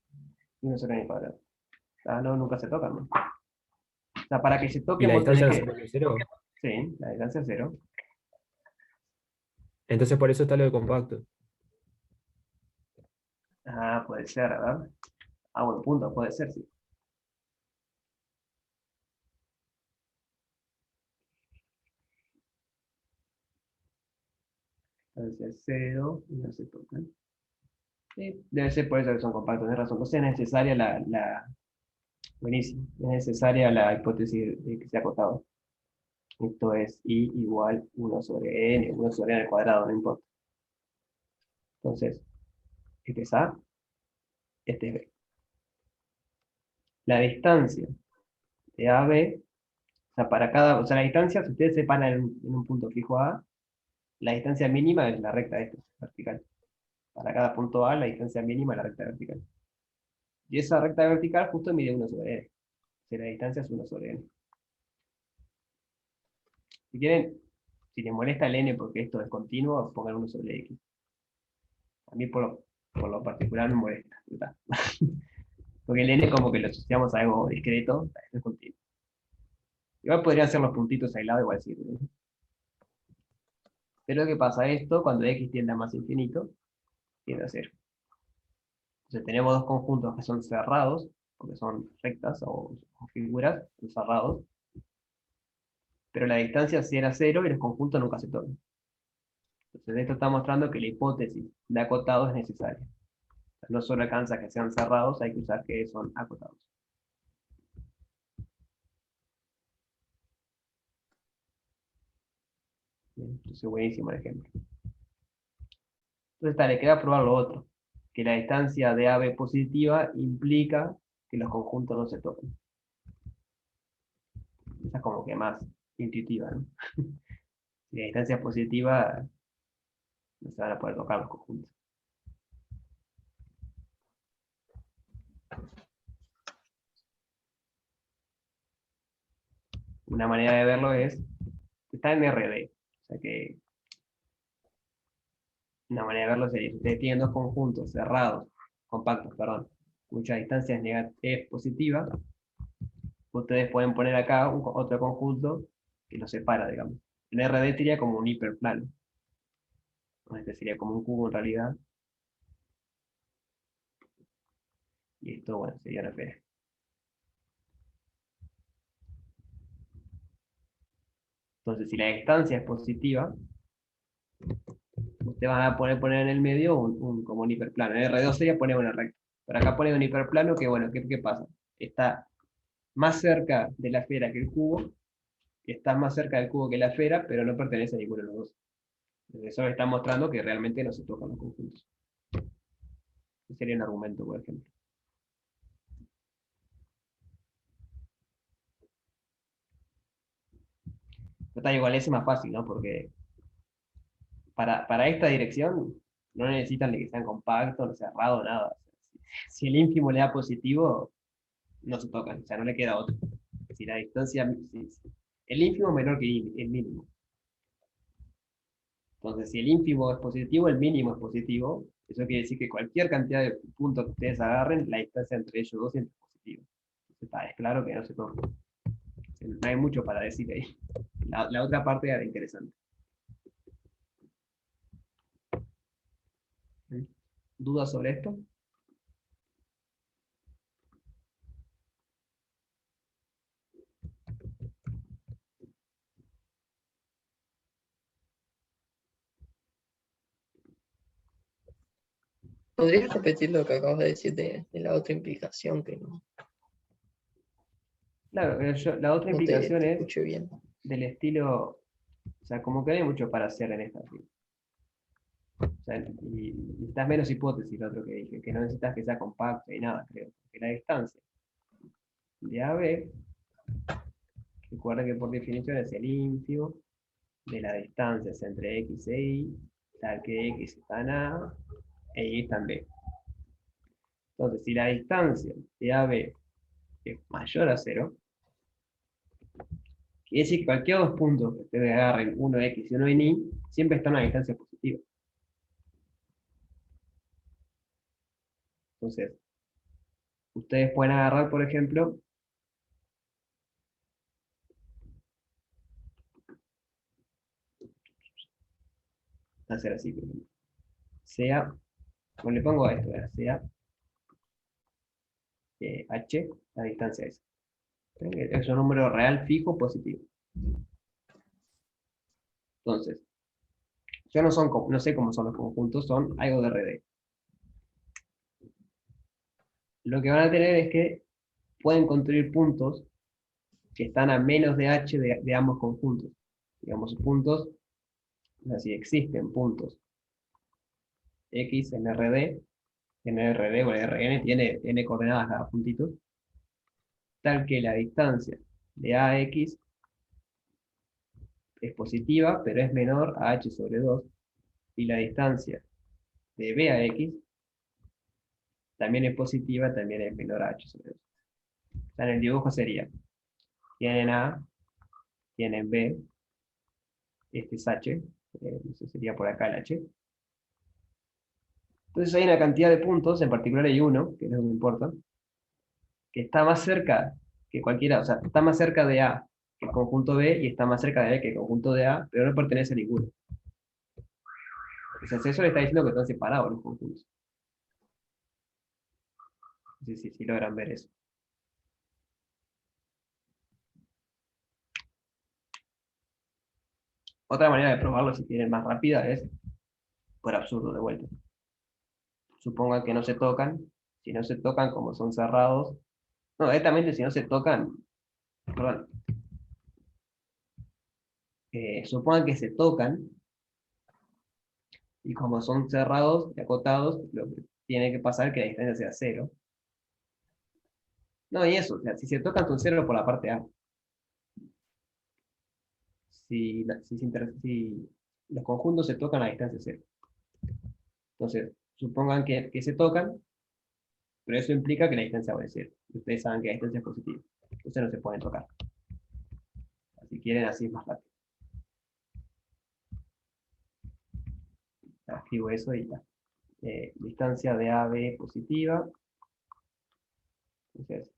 y no será ni cuadrado. Ah, no, nunca se tocan, ¿no? O sea, para que se ¿Y toquen la vos tenés distancia no se que, pone cero? Sí, la distancia es 0. Entonces por eso está lo de compacto. Ah, puede ser, ¿verdad? Ah, buen punto, puede ser, sí. Entonces 0 y no se tocan. Sí, debe ser por eso que son compactos, tienes razón. No es necesaria buenísimo, es necesaria la hipótesis de que sea acotado. Esto es I igual 1 sobre N, 1 sobre N al cuadrado, no importa. Entonces, este es A, este es B. La distancia de A a B, o sea, para cada, o sea, la distancia, si ustedes se paran en un punto fijo A, la distancia mínima es la recta esta, vertical. Para cada punto A, la distancia mínima es la recta vertical. Y esa recta vertical justo mide 1 sobre N. O sea, la distancia es 1 sobre N. Si quieren, si les molesta el N porque esto es continuo, pongan 1 sobre X. A mí por lo particular me molesta. ¿Verdad? Porque el N como que lo asociamos a algo discreto, esto es continuo. Igual podrían ser los puntitos aislados, igual sirve, ¿no? Pero ¿qué pasa esto? Cuando X tiende a más infinito, tiende a 0. Entonces tenemos dos conjuntos que son cerrados, porque son rectas o figuras, son cerrados, pero la distancia sí era 0 y los conjuntos nunca se tocan. Entonces esto está mostrando que la hipótesis de acotado es necesaria. No solo alcanza que sean cerrados, hay que usar que son acotados. Bien, entonces buenísimo el ejemplo. Entonces le queda probar lo otro, que la distancia de AB positiva implica que los conjuntos no se toquen. Esa es como que más intuitiva, ¿no? Si la distancia es positiva, no se van a poder tocar los conjuntos. Una manera de verlo es, está en RD, o sea que una manera de verlo sería, si ustedes tienen dos conjuntos cerrados, compactos, perdón, cuya distancia es positiva, ustedes pueden poner acá otro conjunto que los separa, digamos. El RD sería como un hiperplano. Este sería como un cubo en realidad. Y esto, bueno, sería una esfera. Entonces, si la distancia es positiva, usted va a poner en el medio como un hiperplano. El R2 sería poner una recta. Pero acá pone un hiperplano que, bueno, ¿qué pasa? Está más cerca de la esfera que el cubo, y está más cerca del cubo que la esfera, pero no pertenece a ninguno de los dos. Eso está mostrando que realmente no se tocan los conjuntos. Ese sería un argumento, por ejemplo. Total, igual ese es más fácil, ¿no? Porque para esta dirección no necesitan de que sean compactos, no cerrados, nada. O sea, si el ínfimo le da positivo, no se tocan, o sea, no le queda otro. Si la distancia, el ínfimo es menor que el mínimo. Entonces, si el ínfimo es positivo, el mínimo es positivo. Eso quiere decir que cualquier cantidad de puntos que ustedes agarren, la distancia entre ellos dos siempre es positiva. Entonces, es claro que no se tocan. No hay mucho para decir ahí. La otra parte era interesante. ¿Dudas sobre esto? ¿Podrías repetir lo que acabas de decir de la otra implicación que Claro, la otra no te implicación es escuché bien? del estilo, o sea, como que no hay mucho para hacer en esta. O sea, y necesitas menos hipótesis, lo otro que dije, que no necesitas que sea compacto y nada, creo. Que la distancia de AB, recuerda que por definición es el ínfimo de las distancias entre X e Y, tal que X está en A e Y está en B. Entonces, si la distancia de AB es mayor a 0, quiere decir que cualquier dos puntos que ustedes agarren, uno X y uno en Y, siempre está a una distancia positiva. Entonces, ustedes pueden agarrar, por ejemplo, hacer así, por ejemplo. Sea, bueno, le pongo esto, ¿verdad? Sea h, la distancia es. Es un número real fijo positivo. Entonces, yo no sé cómo son los conjuntos, son algo de RD. Lo que van a tener es que pueden construir puntos que están a menos de h de ambos conjuntos. Digamos, puntos, así existen puntos x en RD o en Rn tiene n coordenadas cada puntito, tal que la distancia de ax es positiva, pero es menor a h sobre 2, y la distancia de bax también es positiva, también es menor a h sobre 2. O sea, en el dibujo sería, tienen a, tienen b, este es h, eso sería por acá el h. Entonces hay una cantidad de puntos, en particular hay uno, que es lo que me importa, que está más cerca que cualquiera, o sea, está más cerca de A que el conjunto B y está más cerca de B que el conjunto de A, pero no pertenece a ninguno. Entonces eso le está diciendo que están separados los conjuntos. Sí, logran ver eso. Otra manera de probarlo, si quieren más rápida, es por absurdo de vuelta. Supongan que no se tocan. Si no se tocan, como son cerrados. No, directamente si no se tocan, perdón. Supongan que se tocan. Y como son cerrados y acotados, lo que tiene que pasar es que la distancia sea cero. No, y eso, o sea, si se tocan son cero por la parte A. Si los conjuntos se tocan a distancia cero. Entonces, supongan que se tocan, pero eso implica que la distancia va a ser cero. Ustedes saben que la distancia es positiva. Entonces no se pueden tocar. Si quieren, así es más rápido. Escribo eso y ya. Distancia de AB positiva. Entonces,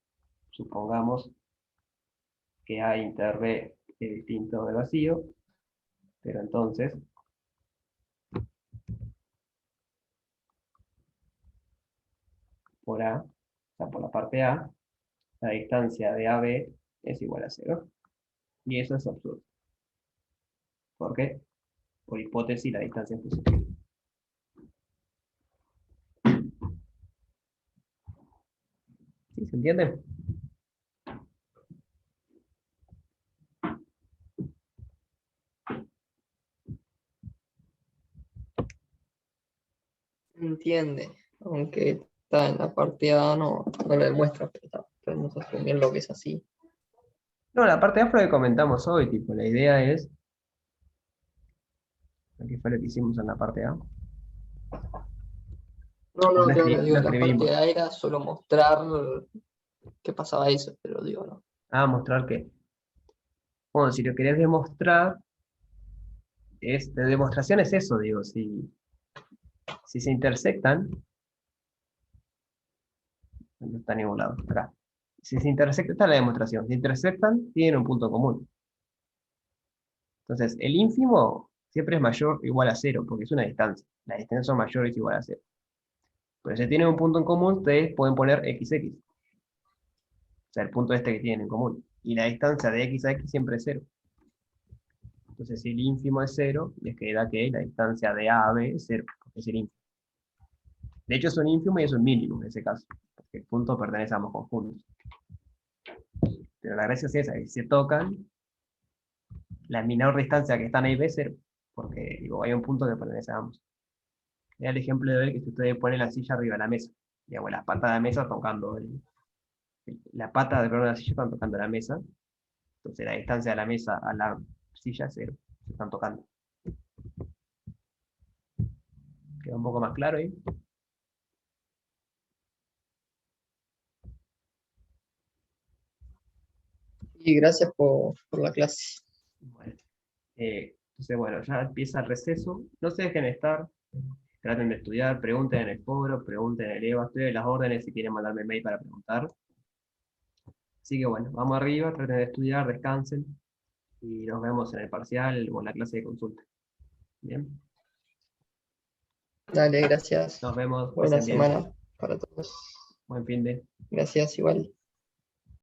supongamos que A inter B es distinto de vacío, pero entonces por A, o sea, por la parte A, la distancia de AB es igual a 0. Y eso es absurdo. ¿Por qué? Por hipótesis la distancia es positiva. ¿Sí se entiende? Entiende, aunque está en la parte A, no lo demuestra, pero podemos asumir lo que es así. No, la parte A fue lo que comentamos hoy, tipo, la idea es, ¿qué fue lo que hicimos en la parte A? No, Pues claro, digo, no la escribimos. parte A era solo mostrar que pasaba eso, pero digo, no. Mostrar que, bueno, si lo querés demostrar, de demostración es eso, digo, si se intersectan, no está en ningún lado, acá. Si se intersectan, está la demostración, si intersectan, tienen un punto común. Entonces, el ínfimo siempre es mayor o igual a 0, porque es una distancia. Las distancias son mayores o igual a 0. Pero si tienen un punto en común, ustedes pueden poner XX. O sea, el punto este que tienen en común. Y la distancia de x a x siempre es 0. Entonces, si el ínfimo es 0, les queda que la distancia de A a B es 0, porque es el ínfimo. De hecho, es un ínfimo y es un mínimo en ese caso, porque el punto pertenece a ambos conjuntos. Pero la gracia es esa, que si se tocan, la menor distancia que están ahí es 0, porque digo, hay un punto que pertenece a ambos. Mira el ejemplo de ver que si ustedes ponen la silla arriba de la mesa, digamos, las patas de la mesa tocando, la pata de la silla están tocando la mesa, entonces la distancia de la mesa a la silla es 0, se están tocando. Queda un poco más claro ahí. Y gracias por la clase. Bueno, entonces, bueno, ya empieza el receso. No se dejen estar, traten de estudiar, pregunten en el foro, pregunten en el EVA, estoy en las órdenes si quieren mandarme mail para preguntar. Así que bueno, vamos arriba, traten de estudiar, descansen y nos vemos en el parcial o en la clase de consulta. Bien. Dale, gracias. Nos vemos. Buena pasen bien. semana para todos. Buen fin de. Gracias, igual.